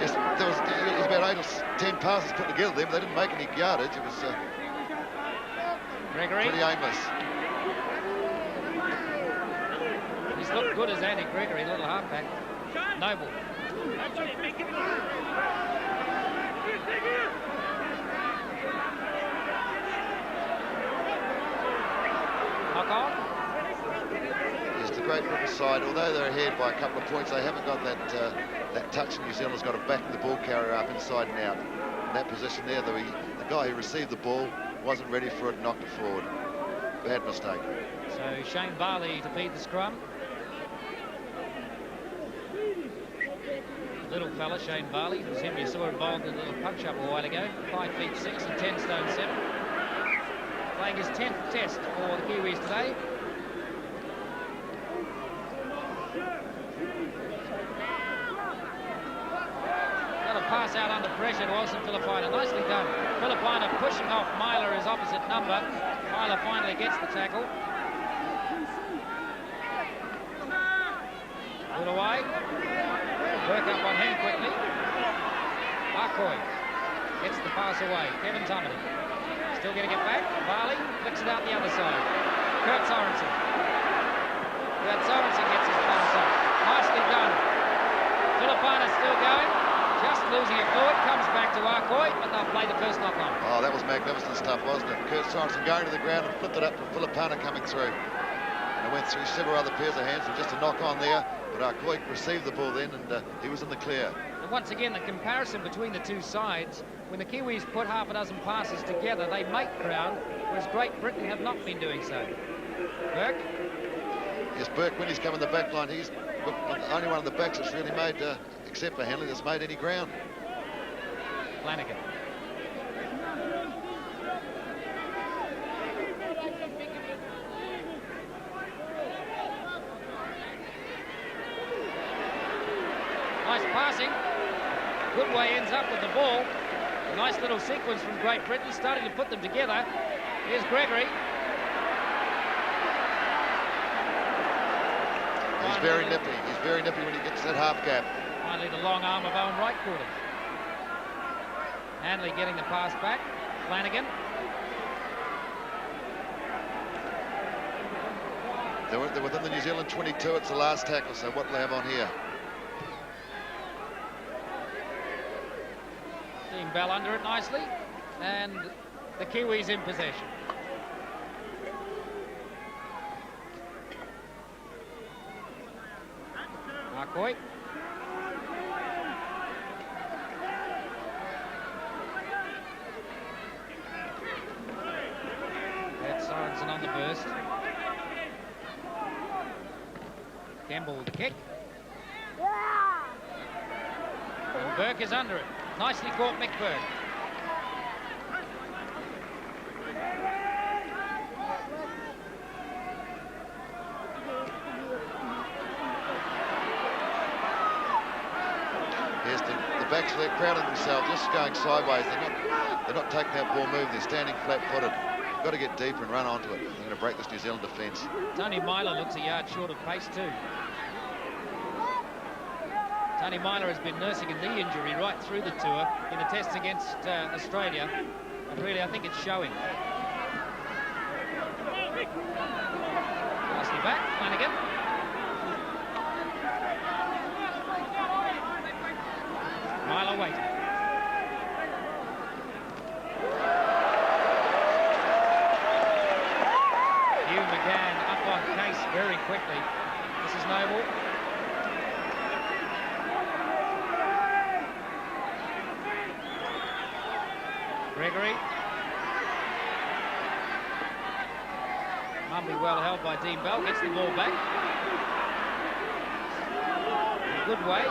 Yes, there was about 8 or 10 passes put together there, but they didn't make any yardage. It was Gregory. pretty aimless. He's looked good as Andy Gregory, little halfback. Noble. Knock on. Yes, the Great Britain side, although they're ahead by a couple of points, they haven't got that touch. New Zealand's got to back the ball carrier up inside and out. In that position there, the guy who received the ball wasn't ready for it and knocked it forward. Bad mistake. So Shane Varley to feed the scrum. Little fella, Shane Varley, who's him you saw involved in a little punch-up a while ago. 5 feet 6 and 10 stone 7. Playing his 10th test for the Kiwis today. Got a pass out under pressure to Olsen Filipina. Nicely done. Filipina pushing off Myler, his opposite number. Myler finally gets the tackle. Put away. Work up on him quickly. Arcoy gets the pass away. Kevin Tuberty still getting it back. Varley flicks it out the other side. Kurt Sorensen. Kurt Sorensen gets his pass up. Nicely done. Filipina still going. Just losing it forward. Comes back to Arcoy, but they'll play the first knock on. Oh, that was magnificent stuff, wasn't it? Kurt Sorensen going to the ground and flipped it up for Filipina coming through. And it went through several other pairs of hands and just a knock on there. But Arcoy received the ball then, and he was in the clear. And once again, the comparison between the two sides, when the Kiwis put half a dozen passes together, they make ground, whereas Great Britain have not been doing so. Burke? Yes, Burke, when he's come in the back line, he's the only one of the backs that's really made, except for Henley, that's made any ground. Flanagan. Nice passing. Goodway ends up with the ball. Nice little sequence from Great Britain, starting to put them together. Here's Gregory. He's very nippy. He's very nippy when he gets that half gap. Finally, the long arm of Owen Wright caught him. Handley getting the pass back. Flanagan. They're within the New Zealand 22. It's the last tackle, so what do they have on here? Dean Bell under it nicely. And the Kiwis in possession. McCoy. That's Sorensen on the burst. Campbell with the kick. And Burke is under it. Nicely caught, Mick Burke. Here's the backs of their crowding themselves, just going sideways. They're not taking that ball move. They're standing flat-footed. Got to get deeper and run onto it. They're going to break this New Zealand defence. Tony Myler looks a yard short of pace too. Tony Myler has been nursing a knee injury right through the tour in the tests against Australia, and really I think it's showing. Nicely back, Flanagan. Myler waiting. Hugh McGann up on case very quickly. This is Noble. Gregory. Mumby well held by Dean Bell, gets the ball back. In a good way.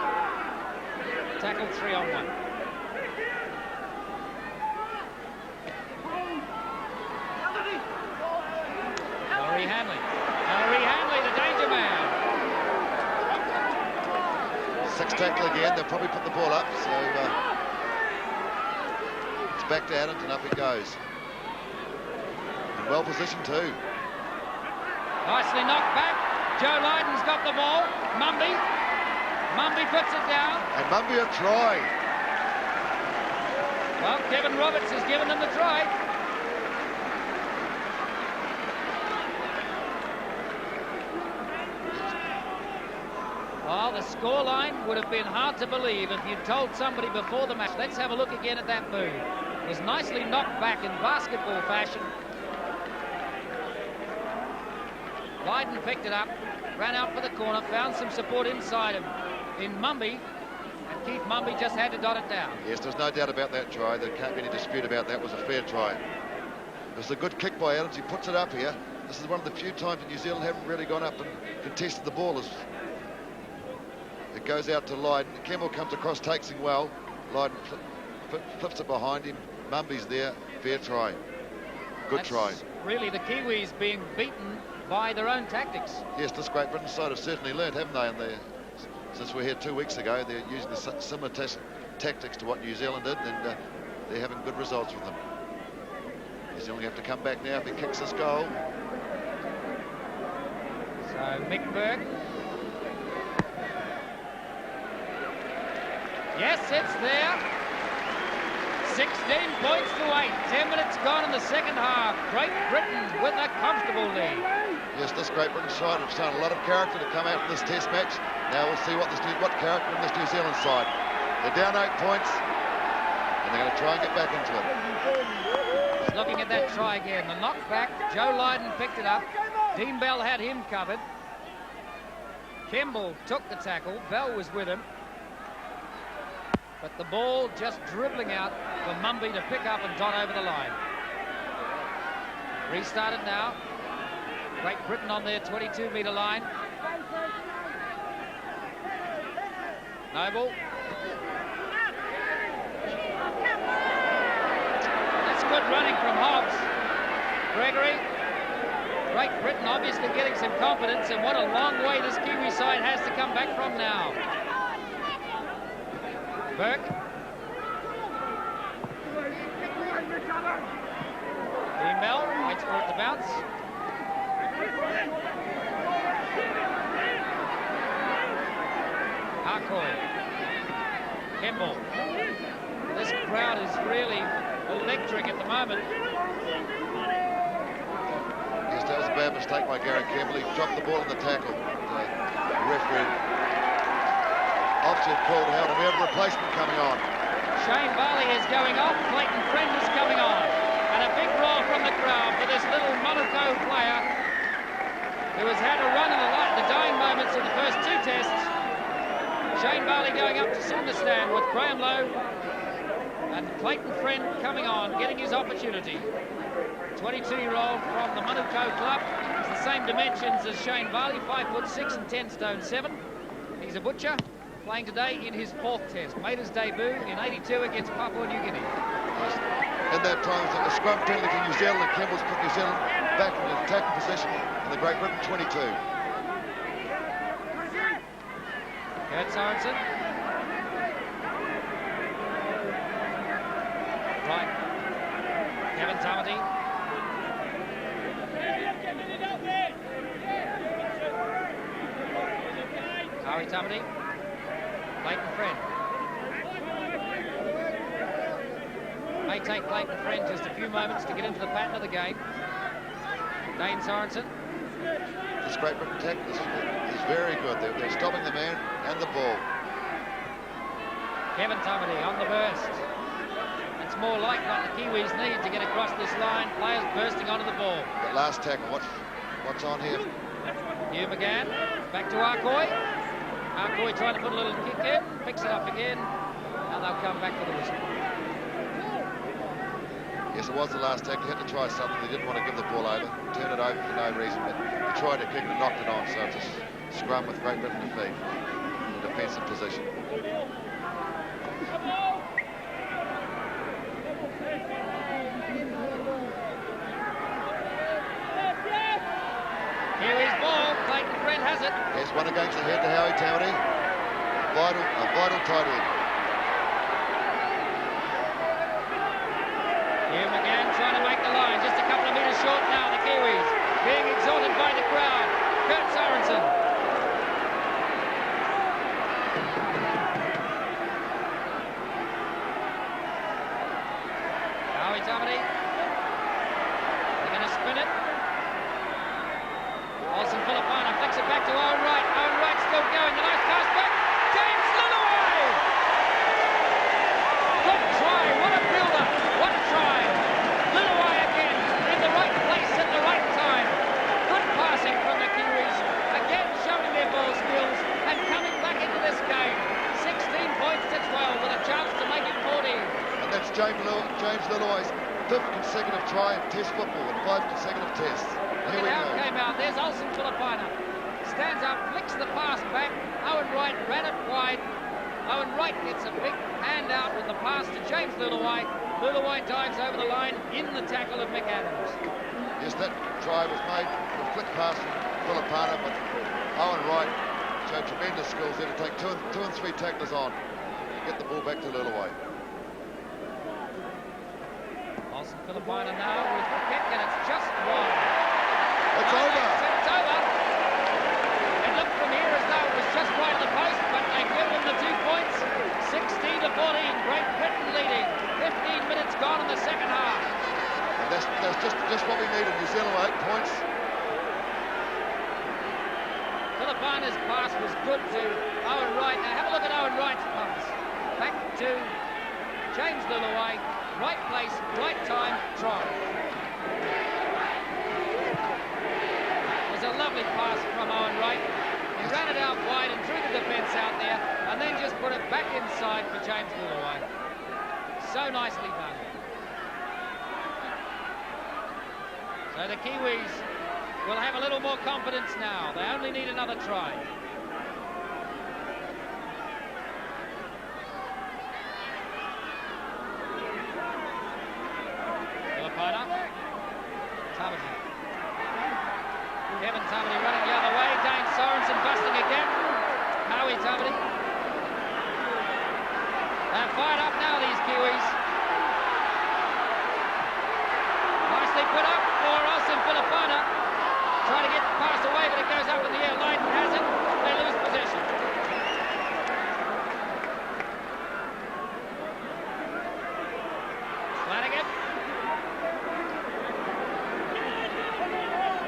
Tackled 3-on-1. Ellery Hanley. Ellery Hanley, the danger man. 6 tackle again. They'll probably put the ball up, so it's back to Adams and up it goes. And well positioned too. Nicely knocked back. Joe Lydon's got the ball. Mumby puts it down. And Mumby a try. Well, Kevin Roberts has given them the try. Well, the scoreline would have been hard to believe if you'd told somebody before the match. Let's have a look again at that move. It was nicely knocked back in basketball fashion. Lydon picked it up, ran out for the corner, found some support inside him in Mumby, and Keith Mumby just had to dot it down. Yes, there's no doubt about that try. There can't be any dispute about that. It was a fair try. It was a good kick by Adams. He puts it up here. This is one of the few times that New Zealand haven't really gone up and contested the ball. It goes out to Lydon. Campbell comes across, takes him well. Lydon flips it behind him. Mumby's there. Fair try. Good try. Really the Kiwis being beaten by their own tactics. Yes, this Great Britain side have certainly learned, haven't they? And since we're here 2 weeks ago, they're using the similar tactics to what New Zealand did, and they're having good results with them. New Zealand have to come back now if he kicks this goal. So Mick Burke. Yes, it's there. 16 points to 8. 10 minutes gone in the second half. Great Britain with a comfortable lead. Yes, this Great Britain side have shown a lot of character to come out in this test match. Now we'll see what character in this New Zealand side. They're down 8 points, and they're going to try and get back into it. Just looking at that try again. The knockback. Joe Lydon picked it up. Dean Bell had him covered. Campbell took the tackle. Bell was with him. But the ball just dribbling out for Mumby to pick up and dot over the line. Restarted now. Great Britain on their 22-metre line. Noble. That's good running from Hobbs. Gregory. Great Britain obviously getting some confidence, and what a long way this Kiwi side has to come back from now. Burke. for it to bounce. Harcourt. Kemble. This crowd is really electric at the moment. Yes, that was a bad mistake by Gary Kemble. He dropped the ball in the tackle. The referee obviously called out, and we have a replacement coming on. Shane Barley is going off. Clayton Friend is coming on. And a big roll from the crowd for this little Monaco player who has had a run in the dying moments of the first two tests. Shane Barley going up to sit in the stand with Graham Lowe and Clayton Friend coming on, getting his opportunity. 22-year-old from the Monaco club. He's the same dimensions as Shane Barley, 5'6" and 10 stone 7. He's a butcher, playing today in his 4th test. Made his debut in '82 against Papua New Guinea. At that time, it was a scrum penalty for New Zealand, and Kemble's put New Zealand back in the attacking position in the Great Britain 22. Kurt Sorensen. Right. Kevin Tamati. Howie Tamati. Clayton Friend. May take Clayton Friend just a few moments to get into the pattern of the game. Dane Sorensen. This Great Britain attack is very good. They're stopping the man and the ball. Kevin Tamati on the burst. It's more like what the Kiwis need to get across this line. Players bursting onto the ball. That last tackle, what's on here? Hugh McGann, back to Arcoy. Arcoy trying to put a little kick in, picks it up again, and they'll come back for the whistle. Yes, it was the last tackle. He had to try something. They didn't want to give the ball over, turn it over for no reason, but he tried to kick it and knocked it on, so it's a scrum with Great Britain defeat in the defensive position. Kiwis ball, Clayton Friend has it. Yes, one against the head to Howie Tamati. A vital tight end. Hugh McGann trying to make the line, just a couple of metres short now, the Kiwis being exhorted by the crowd. Kurt Sorensen. Howie Tamati. They're going to spin it. Olsen Filipina flicks it back to Owen Wright. Owen Wright still going. The nice pass back. James Lillaway! Good try. What a builder. What a try. Lillaway again in the right place at the right time. Good passing from the Kiwis. Again showing their ball skills and coming back into this game. 16 points to 12 with a chance to make it 14. And that's James Lillaway's 5th consecutive try in Test football and 5 consecutive tests. Here we go. It came out. There's Olsen Filipina. Stands up, flicks the pass back. Owen Wright ran it wide. Owen Wright gets a big hand out with the pass to James Lillaway. Lillaway dives over the line in the tackle of Mick Adams. Yes, that try was made with a flick pass from Filipina, but Owen Wright showed tremendous skills there to take two and three tacklers on and get the ball back to Lillaway. Olsen Filipina now with the kick, and it's just wide. It's over. It's over. It looked from here as though it was just right of the post, but they give them the 2 points. 16 to 14. Great Britain leading. 15 minutes gone in the second half. And that's just what we needed. New Zealand with 8 points. Filipina's pass was good to Owen Wright. Now have a look at Owen Wright's pass. Back to James Lillaway. Right place, right time, try. It was a lovely pass from Owen Wright. He ran it out wide and threw the defence out there, and then just put it back inside for James Lillaway. So nicely done. So the Kiwis will have a little more confidence now. They only need another try. Filipina. Tamati. Kevin Tamati running the other way. Dane Sorensen busting again. Howie Tamati. They're fired up now, these Kiwis. Nice nicely put up for Austin Filipana. Trying to get the pass away, but it goes up in the air. Lydon has it. They lose possession. Flanagan.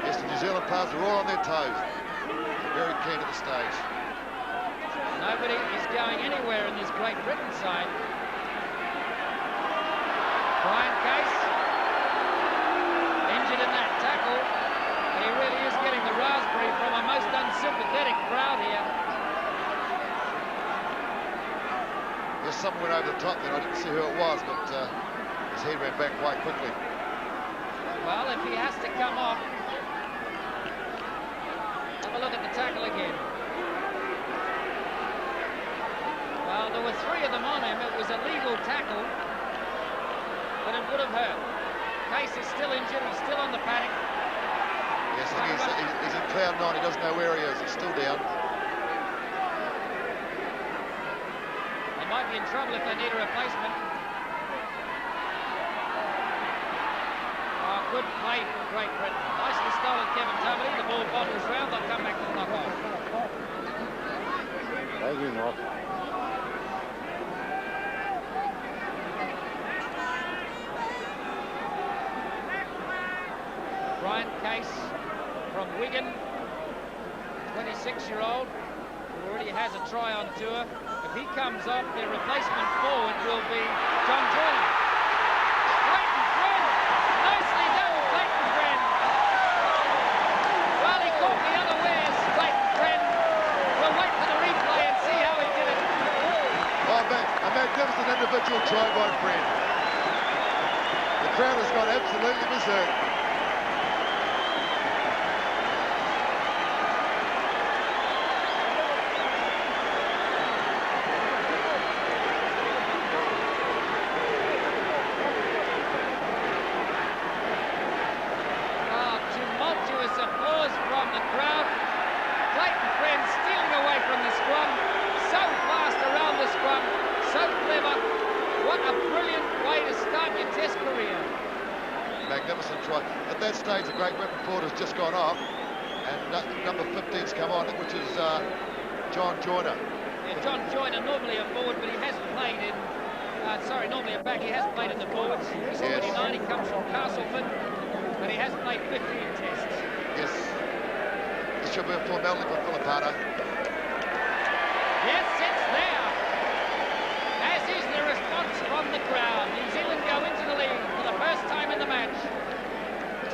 Yes, the New Zealand players are all on their toes. They're very keen at the stage. Nobody is going anywhere in this Great Britain side. Brian Case, injured in that tackle. He really is getting the raspberry from a most unsympathetic crowd here. Yes, someone went over the top there. I didn't see who it was, but his head went back quite quickly. Well, if he has to come off, have a look at the tackle again. Well, there were three of them on him. It was a legal tackle, but it would have hurt. Case is still injured. He's still on the paddock. Yes, and he's in cloud nine. He doesn't know where he is. He's still down. They might be in trouble if they need a replacement. Oh, good play from Great Britain. Nicely stolen, Kevin Tumley. The ball bobbles round. They'll come back to the knock off. Thank you, Mark. Brian Case from Wigan, 26-year-old, who already has a try on tour. If he comes off, their replacement forward will be John Joyner. Clayton Friend! Nicely done, Clayton Friend! Well, he caught the unawares, Clayton Friend. We'll wait for the replay and see how he did it. Oh, man, a magnificent individual try by Friend. The crowd has gone absolutely berserk. Magnificent try. At that stage, the Great Britain forward has just gone off, and number 15's come on, which is John Joyner. Yeah, John Joyner, normally a forward, but he hasn't played in. Normally a back. He hasn't played in the forwards. He's already 9. He comes from Castleford, but he hasn't played 15 tests. Yes. This should be a formality for Filipana. Yes, it's there. As is the response from the crowd. New Zealand go into the lead for the first time in the match.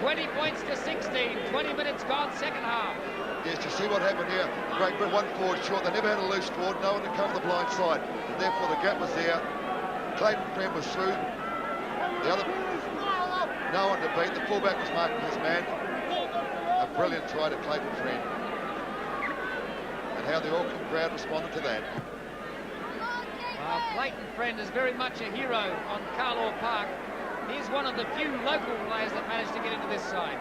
20 points to 16. 20 minutes gone, second half. Yes, you see what happened here. Great Britain, one forward short. They never had a loose forward. No one to cover the blind side. And therefore, the gap was there. Clayton Friend was through. The other, no one to beat. The fullback was marking his man. A brilliant try to Clayton Friend. And how the Auckland crowd responded to that. Well, Clayton Friend is very much a hero on Carlaw Park. He's one of the few local players that managed to get into this side.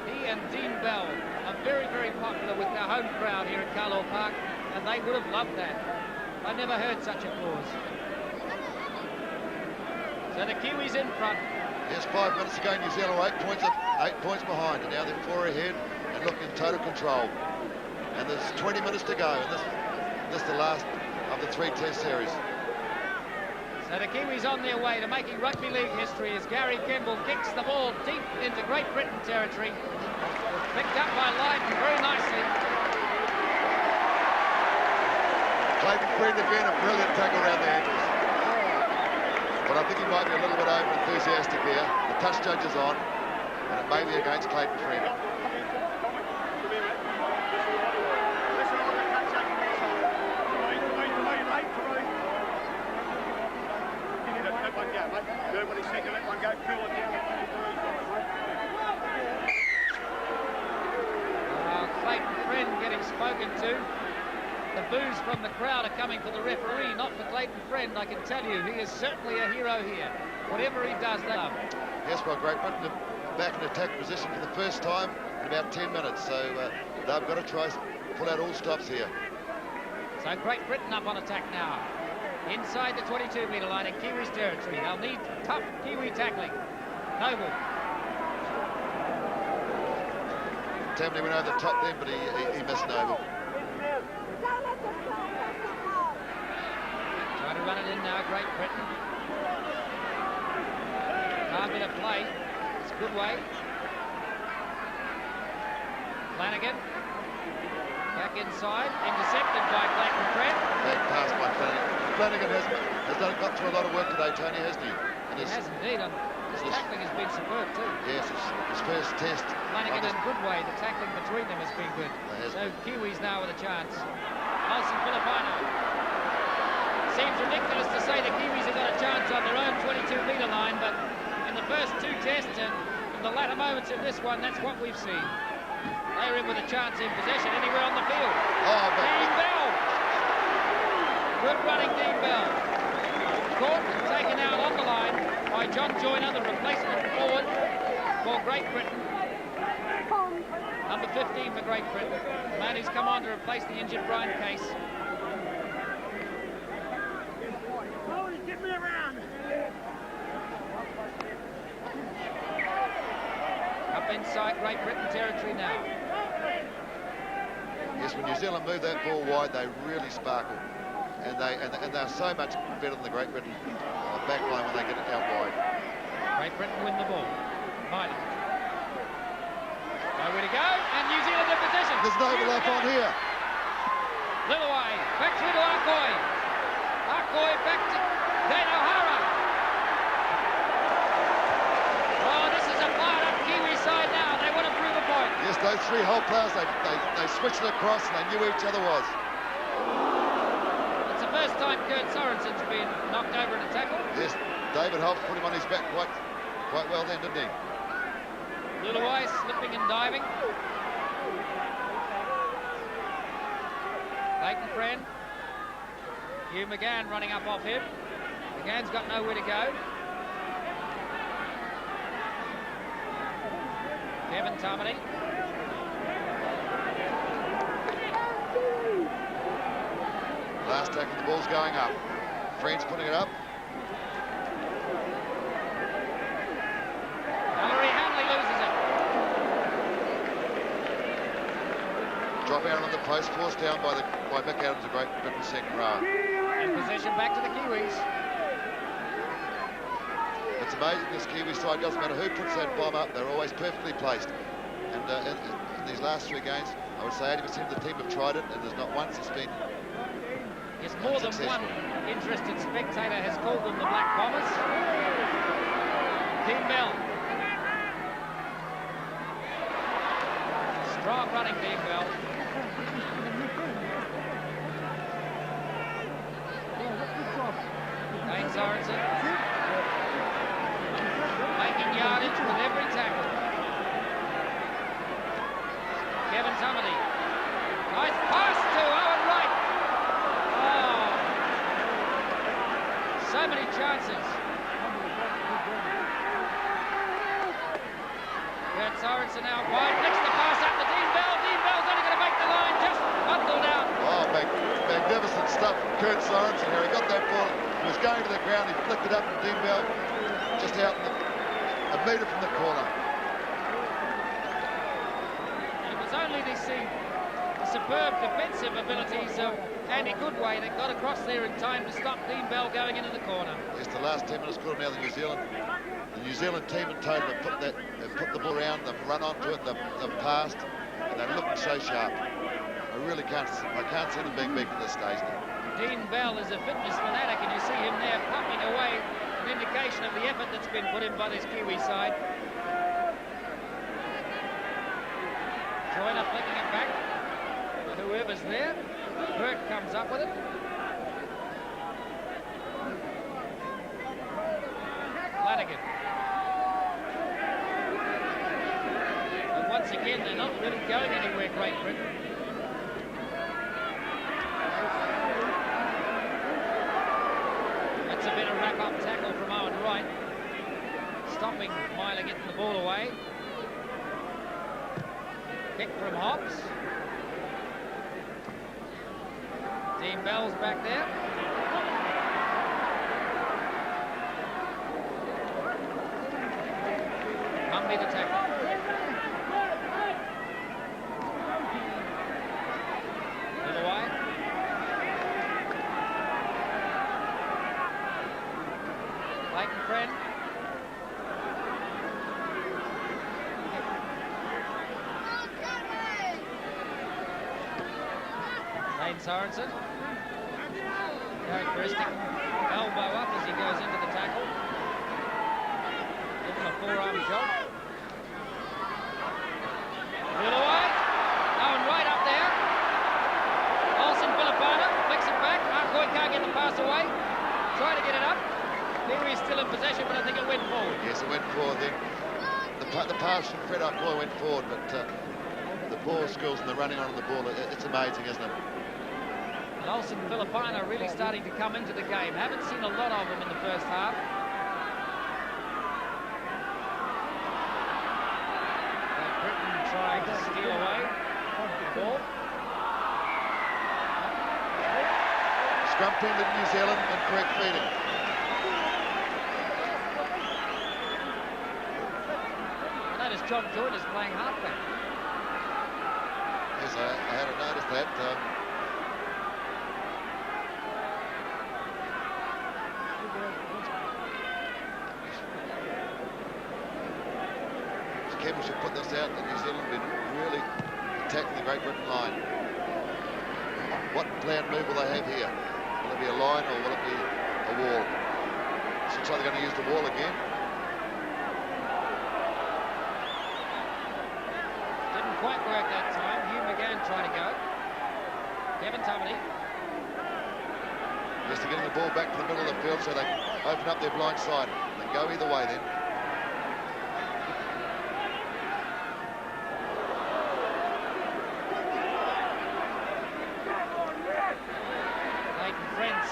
He and Dean Bell are very, very popular with their home crowd here at Carlaw Park, and they would have loved that. I never heard such applause. So the Kiwis in front. Yes, 5 minutes ago, New Zealand were 8 points behind, and now they're 4 ahead and look in total control. And there's 20 minutes to go, and this is the last of the 3 test series. So the Kiwis on their way to making rugby league history as Gary Kemble kicks the ball deep into Great Britain territory. Picked up by Lydon very nicely. Clayton Friend again, a brilliant tackle around the ankles. But I think he might be a little bit over-enthusiastic here. The touch judge is on, and it may be against Clayton Friend. Clayton Friend getting spoken to. The boos from the crowd are coming for the referee, not for Clayton Friend. I can tell you, he is certainly a hero here. Whatever he does, they love. Yes, well, Great Britain back in attack position for the first time in about 10 minutes, so they've got to try pull out all stops here. So Great Britain up on attack now. Inside the 22-metre line in Kiwis territory. They'll need tough Kiwi tackling. Noble. Tammany went over the top then, but he missed Noble. Trying to run it in now, Great Britain. Hard bit of play. It's a good way. Flanagan. Back inside, intercepted by Black and Fred. Bad pass by Flanagan. Flanagan has got through a lot of work today, Tony, hasn't he? He has indeed. His tackling has been superb too. Yes, his first test. Flanagan in a good way. The tackling between them has been good. So Kiwis now with a chance. Olsen Filipino. Seems ridiculous to say the Kiwis have got a chance on their own 22-metre line, but in the first two tests and in the latter moments of this one, that's what we've seen. They're in with a chance in possession anywhere on the field. Oh, Dean Bell. Good running, Dean Bell. Caught and taken out on the line by John Joyner, the replacement forward for Great Britain. Number 15 for Great Britain. The man who's come on to replace the injured Brian Case. Get me around. Up inside Great Britain territory now. Yes, when New Zealand move that ball wide, they really sparkle. And they're so much better than the Great Britain back line when they get it out wide. Great Britain win the ball. Miley. Nowhere to go, and New Zealand in possession. There's no overlap on here. Lillaway, back through to Arcoy. Arcoy back to Dane O'Hara. Oh, this is a fired-up Kiwi side now. They want to prove a point. Yes, those three whole players, they switched it across and they knew where each other was. It's the first time Kurt Sorensen's been knocked over in a tackle. Yes, David Hobbs put him on his back quite well then, didn't he? Lillaway slipping and diving. Leighton Friend. Hugh McGann running up off him. McGann's got nowhere to go. Kevin Tamati. Last tackle, the ball's going up. Friend's putting it up. Ellery Hanley loses it. Drop out on the post, forced down by Mick Adams, a Great Britain second row. And possession back to the Kiwis. It's amazing this Kiwi side, doesn't matter who puts that bomb up, they're always perfectly placed. And in these last three games, I would say 80% of the team have tried it, and there's not once it's been Yes, more than one interested spectator has called them the Black Bombers. Dean Bell. Strong running, Dean Bell. Dane Sorensen. Making yardage with every tackle. Kevin Tamati. Nice pass to Owen Wright. Oh. So many chances. Kurt Sorensen now wide. Next the pass up to Dean Bell. Dean Bell's only going to make the line. Just bundled out. Oh, magnificent stuff from Kurt Sorensen here. He got that ball. He was going to the ground. He flicked it up to Dean Bell. Just out a metre from the corner. And it was only the superb defensive abilities of Andy Goodway that got across there in time to stop Dean Bell going into the corner. Yes, the last 10 minutes quarter now, the New Zealand team in total have put the ball around, they've run onto it, they've passed, and they're looking so sharp. I can't see them being beaten at this stage now. Dean Bell is a fitness fanatic, and you see him there pumping away, an indication of the effort that's been put in by this Kiwi side. Joyner flicking it back to whoever's there. Burt comes up with it. Flanagan. And once again, they're not really going anywhere, Great Britain. That's a bit of wrap-up tackle from Owen Wright. Stopping Myler getting the ball away. Kick from Hobbs. Dean Bell's back there. Mumby the tackle. Dane Sorensen. Characteristic elbow up as he goes into the tackle. Give him a forearm job. Luluai. Going right up there. Olsen Filipana flicks it back. Arcoy can't get the pass away. Try to get it up. Kiwi's still in possession, but I think it went forward. Yes, it went forward then. The pass from Fred Arcoy went forward, but the ball skills and the running on the ball, it's amazing, isn't it? And Olsen Filipana really starting to come into the game. Haven't seen a lot of him in the first half. Britain trying to steal away the ball. Scrum penalty to New Zealand and correct feeding. I noticed John Joyner's playing halfback. Yes, I hadn't noticed that. Kevin should put this out that New Zealand have been really attacking the Great Britain line. What planned move will they have here? Will it be a line or will it be a wall? It looks like they're going to use the wall again. Didn't quite work that time. Hugh McGann trying to go. Kevin Tumney. Yes, they're getting the ball back to the middle of the field so they open up their blind side. They can go either way then.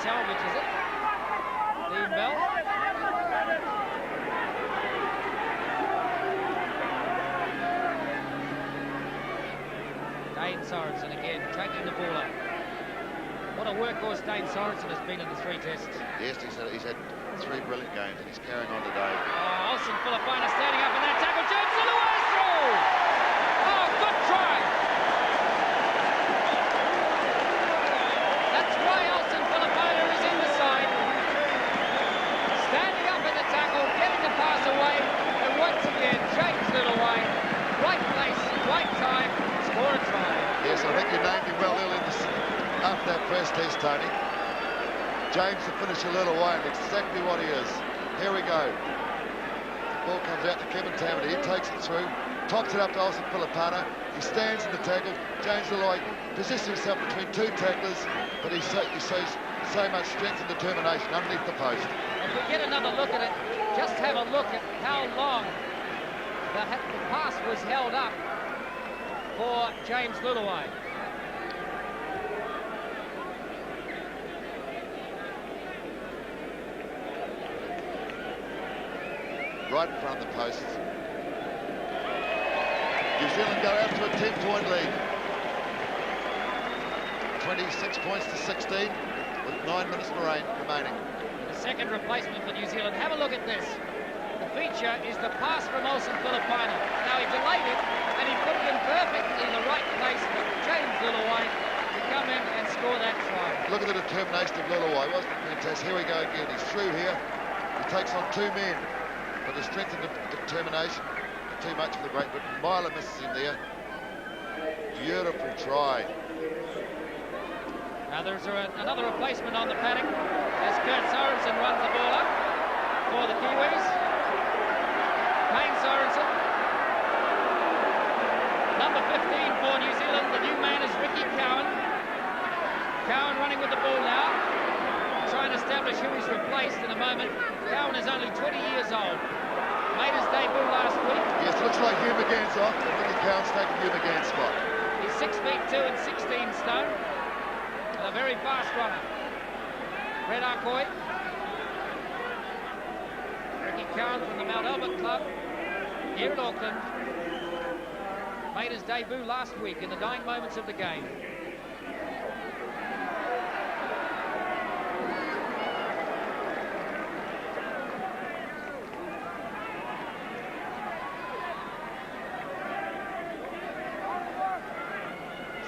Salvages it. Dean Bell. Dane Sorensen again, taking the ball up. What a workhorse Dane Sorensen has been in the 3 tests. Yes, he's had 3 brilliant games and he's carrying on today. Oh, Olsen Filipana standing up in that tackle. James Luluai through! Oh, good try! That's why Olsen Filipana is in the side. Standing up in the tackle, getting the pass away, and once again, James Luluai, right place, right time, score a try. Yes, I think you named him well early in this, after that first test, Tony. James the finisher Luluai, and exactly what he is. Here we go. The ball comes out to Kevin Tammany. He takes it through, tops it up to Olsen Filipana. He stands in the tackle. James Luluai positions himself between 2 tacklers, but he shows so much strength and determination underneath the post. If we get another look at it, just have a look at how long the pass was held up for James Luluai. Right in front of the post. New Zealand go out to a 10-point lead. 26 points to 16 with 9 minutes remaining. The second replacement for New Zealand. Have a look at this. The feature is the pass from Olsen Filipana. Now he delayed it and he put it in perfectly in the right place for James Luluai to come in and score that try. Look at the determination of Luluai. Wasn't it fantastic? Here we go again. He's through here. He takes on 2 men. But the strength and determination, too much for the Great Britain. Myler misses him there. Beautiful try. Now there's another replacement on the paddock as Kurt Sorensen runs the ball up for the Kiwis. Dane Sorensen. Number 15 for New Zealand. The new man is Ricky Cowan. Cowan running with the ball now. Try and establish who he's replaced in a moment. Cowan is only 20 years old. Made his debut last week. Yes, looks like Hugh McGann's off. Ricky Cowan's taking Hugh McGann's spot. He's 6'2" and 16 stone. And a very fast runner. Fred Arcoy. Ricky Cowan from the Mount Albert Club here in Auckland. Made his debut last week in the dying moments of the game.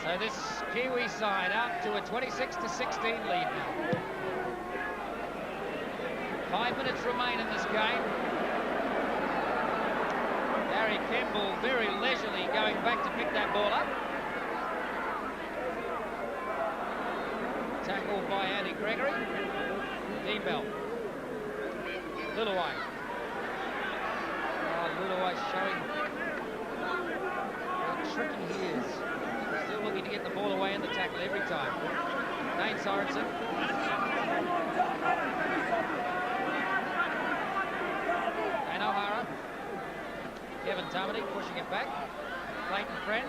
So this Kiwi side out to a 26-16 lead now. 5 minutes remain in this game. Harry Kemble very leisurely going back to pick that ball up. by Andy Gregory. Dean Bell. Luluai. Luluai showing how tricky he is. Still looking to get the ball away in the tackle every time. Dane Sorensen. Dane O'Hara. Kevin Tamati pushing it back. Clayton Friend.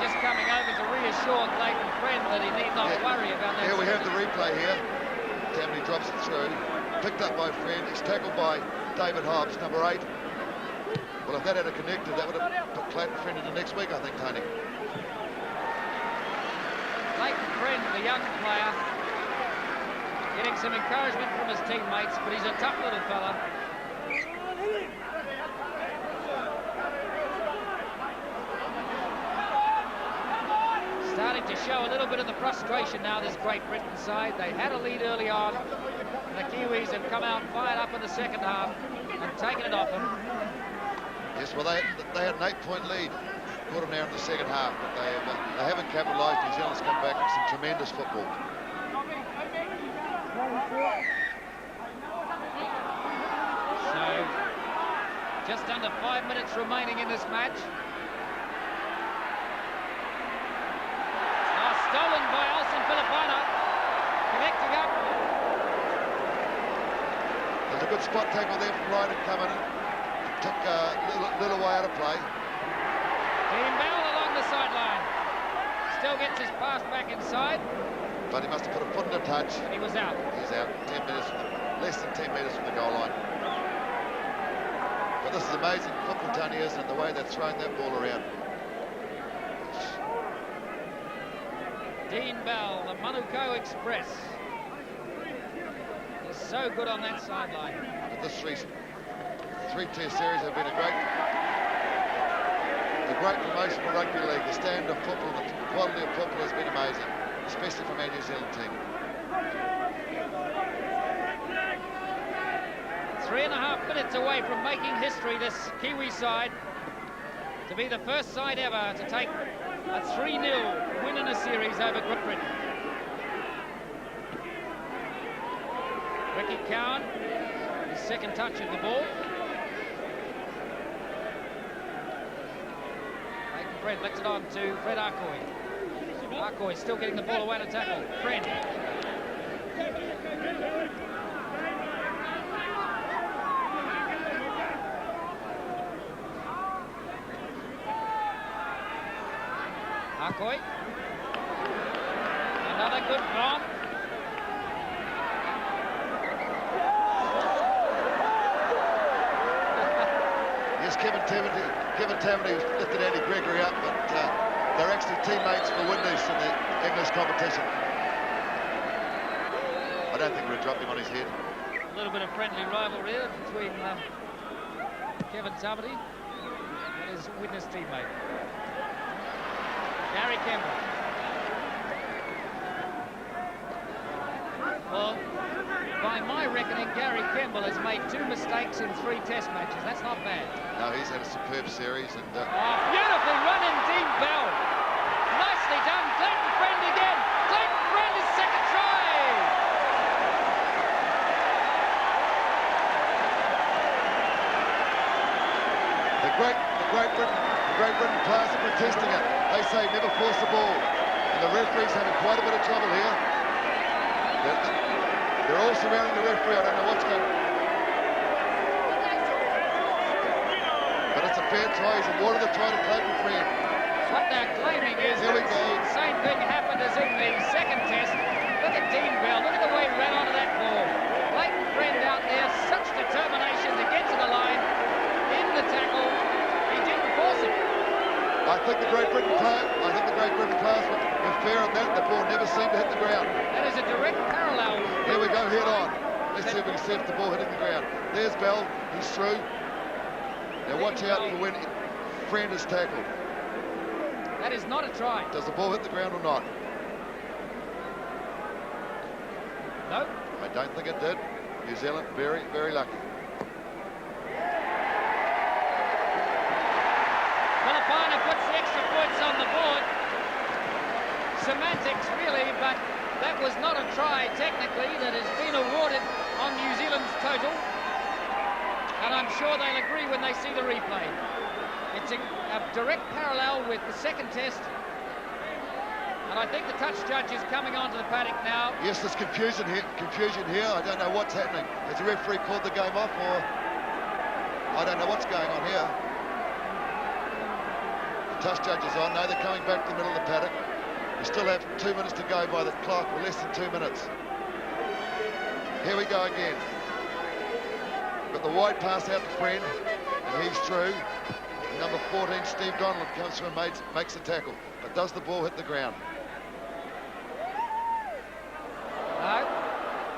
Just coming over to reassure Clayton Friend that he need not worry about that. Here we have the replay here. Tammany drops it through. Picked up by Friend. He's tackled by David Hobbs, number 8. Well, if that had a connected, that would have put Clayton Friend into next week, I think, Tony. Clayton Friend, the young player, getting some encouragement from his teammates, but he's a tough little fella. Starting to show a little bit of the frustration now, this Great Britain side. They had a lead early on. The Kiwis have come out fired up in the second half and taken it off them. Yes, well, they had an 8-point lead. Caught them now in the second half, but they haven't capitalised. New Zealand's come back with some tremendous football. So, just under 5 minutes remaining in this match. Stolen by Alson Filipina, connecting up. There's a good spot tackle there from Ryden coming in. Took little way out of play. Dean Bell along the sideline. Still gets his pass back inside. But he must have put a foot in a touch. And he was out. He's out. 10 metres less than 10 metres from the goal line. But this is amazing football, Tony, isn't it? The way they're throwing that ball around. Dean Bell, the Manukau Express. He's so good on that sideline. But this three-test series have been a great promotion for rugby league. The standard of football, the quality of football has been amazing, especially from our New Zealand team. 3.5 minutes away from making history, this Kiwi side, to be the first side ever to take a 3-0 win in a series over Great Britain. Ricky Cowan, his second touch of the ball. Clayton Friend lets it on to Fred Arcoy. Arcoy still getting the ball away to tackle. Friend. Arcoy. Another good bomb. Yes, Kevin Taverty lifted Andy Gregory up, but they're actually teammates for Windies in the English competition. I don't think we're going to drop him on his head. A little bit of friendly rivalry there between Kevin Taverty and his Widnes teammate. Gary Campbell. Well, by my reckoning, Gary Campbell has made 2 mistakes in 3 test matches. That's not bad. No, he's had a superb series. And beautifully run in Dean Bell. Nicely done. Clayton Friend again. Clayton Friend, his second try. The Great Britain players are protesting it. They say never force the ball. And the referee's having quite a bit of trouble here. They're all surrounding the referee. I don't know what's going on. But it's a fair try. He's awarded the try to Clayton Friend. What they're claiming is Here we that go. the same thing happened as in the second test. Look at Dean Bell. Look at the way he ran onto that ball. Clayton Friend out there. Such determination to get to the line. In the tackle. He didn't force it. I think the Great Britain players were fair on that. The ball never seemed to hit the ground. That is a direct parallel. Here we go, head on. Let's see if we can see if the ball hitting the ground. There's Bell. He's through. Now watch out for when Friend is tackled. That is not a try. Does the ball hit the ground or not? No. I don't think it did. New Zealand very, very lucky. Filipina puts the extra points on the board. Semantics, really, but that was not a try, technically, that has been awarded on New Zealand's total. And I'm sure they'll agree when they see the replay. It's a direct parallel with the second test. And I think the touch judge is coming onto the paddock now. Yes, there's confusion here. I don't know what's happening. Has the referee called the game off, or I don't know what's going on here. The touch judge is on. No, they're coming back to the middle of the paddock. We still have 2 minutes to go by the clock, or less than 2 minutes. Here we go again. Got the wide pass out to Friend, and he's through. Number 14, Steve Donald, comes through and makes a tackle. But does the ball hit the ground? No.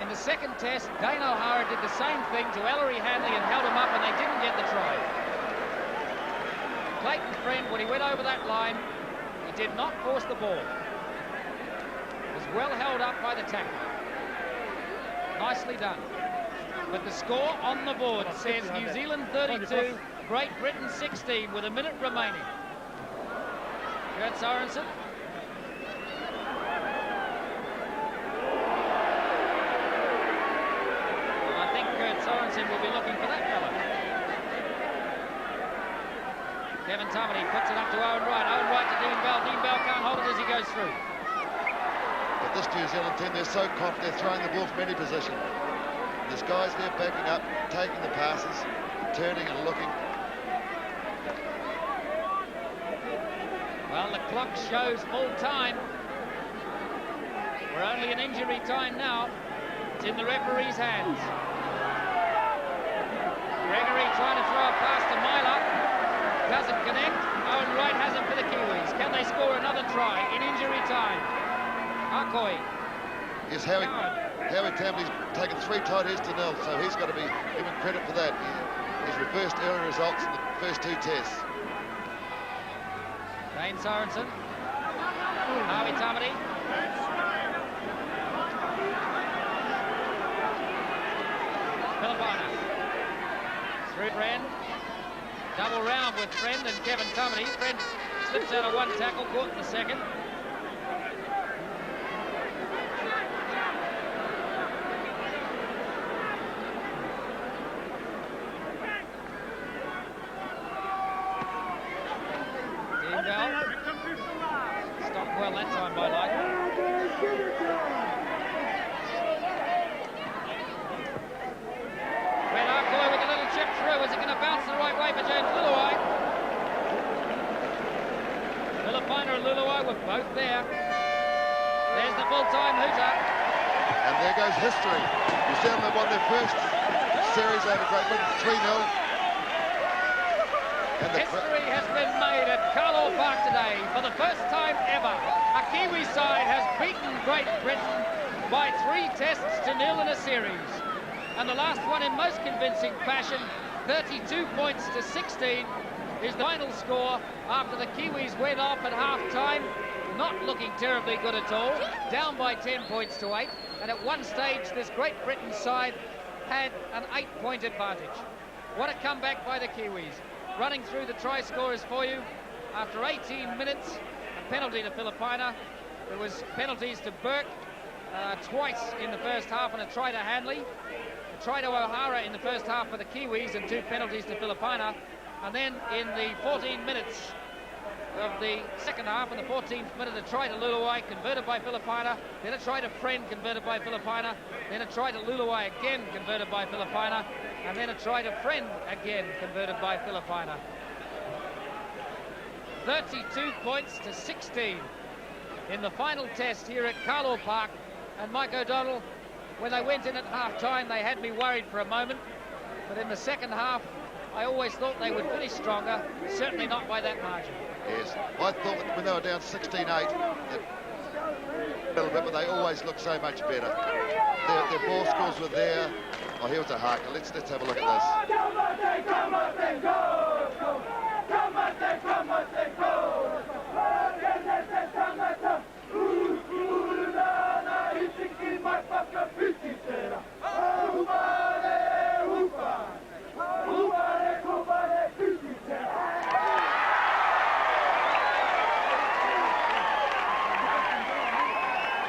In the second test, Dane O'Hara did the same thing to Ellery Hanley and held him up, and they didn't get the try. Clayton Friend, when he went over that line, he did not force the ball. Was well held up by the tackle. Nicely done. But the score on the board says New Zealand 32, Great Britain 16, with a minute remaining. Kurt Sorensen. I think Kurt Sorensen will be looking for that fella. Kevin Tumity puts it up to Owen Wright. Owen Wright to Dean Bell. Dean Bell can't hold it as he goes through. But this New Zealand team, they're so confident, they're throwing the ball from any position. There's guys there backing up, taking the passes, turning and looking. Well, the clock shows full time. We're only in injury time now. It's in the referee's hands. Gregory trying to throw a pass to Myler. Doesn't connect. Owen Wright has it for the Kiwis. Can they score another try in injury time? Akoi. Yes, Howie Tammany's taken 3 tight heads to 0, so he's got to be given credit for that. He's reversed early results in the first 2 tests. Dane Sorensen. Harvey Tamati. Filipina. Through Friend. Double round with Friend and Kevin Tamati. Friend slips out of one tackle, caught in the second. Stopped well that time by Light. Red Arcoy with a little chip through. Is it going to bounce the right way for James Luluai? Filipina and Luluai were both there. There's the full-time hooter. And there goes history. New Zealand have won their first series over Great Britain 3-0. History has been made at Carlaw Park today. For the first time ever, a Kiwi side has beaten Great Britain by 3 tests to 0 in a series. And the last one in most convincing fashion, 32 points to 16, is the final score after the Kiwis went off at half-time. Not looking terribly good at all, down by 10 points to 8. And at one stage, this Great Britain side had an 8-point advantage. What a comeback by the Kiwis. Running through the try scorers for you. After 18 minutes, a penalty to Filipina. There was penalties to Burke twice in the first half and a try to Hanley. A try to O'Hara in the first half for the Kiwis and 2 penalties to Filipina. And then in the 14 minutes of the second half, in the 14th minute, a try to Luluai, converted by Filipina. Then a try to Friend, converted by Filipina. Then a try to Luluai again, converted by Filipina. And then a try to Friend again, converted by Filipina. 32 points to 16 in the final test here at Carlaw Park. And Mike O'Donnell, when they went in at half-time, they had me worried for a moment. But in the second half, I always thought they would finish stronger, certainly not by that margin. Yes, I thought that when they were down 16-8, that a little bit, but they always look so much better. Their ball scores were there. Oh, here was a harker. Let's have a look at this.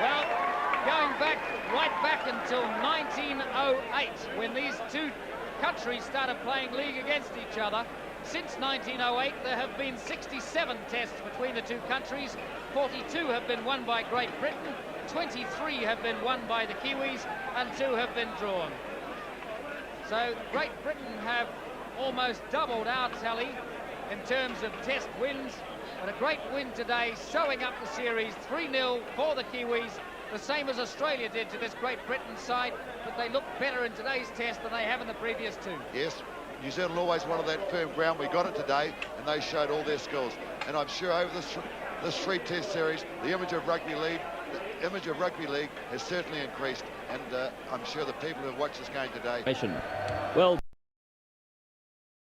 Well, going back, right back until 1908, when these two countries started playing league against each other. Since 1908, there have been 67 tests between the two countries. 42 have been won by Great Britain, 23 have been won by the Kiwis, and 2 have been drawn. So Great Britain have almost doubled our tally in terms of test wins, but a great win today, sewing up the series 3-0 for the Kiwis, the same as Australia did to this Great Britain side, but they look better in today's test than they have in the previous 2. Yes, New Zealand always wanted that firm ground. We got it today, and they showed all their skills. And I'm sure over this 3-test series, the image of rugby league has certainly increased, and I'm sure the people who have watched this game today. Well.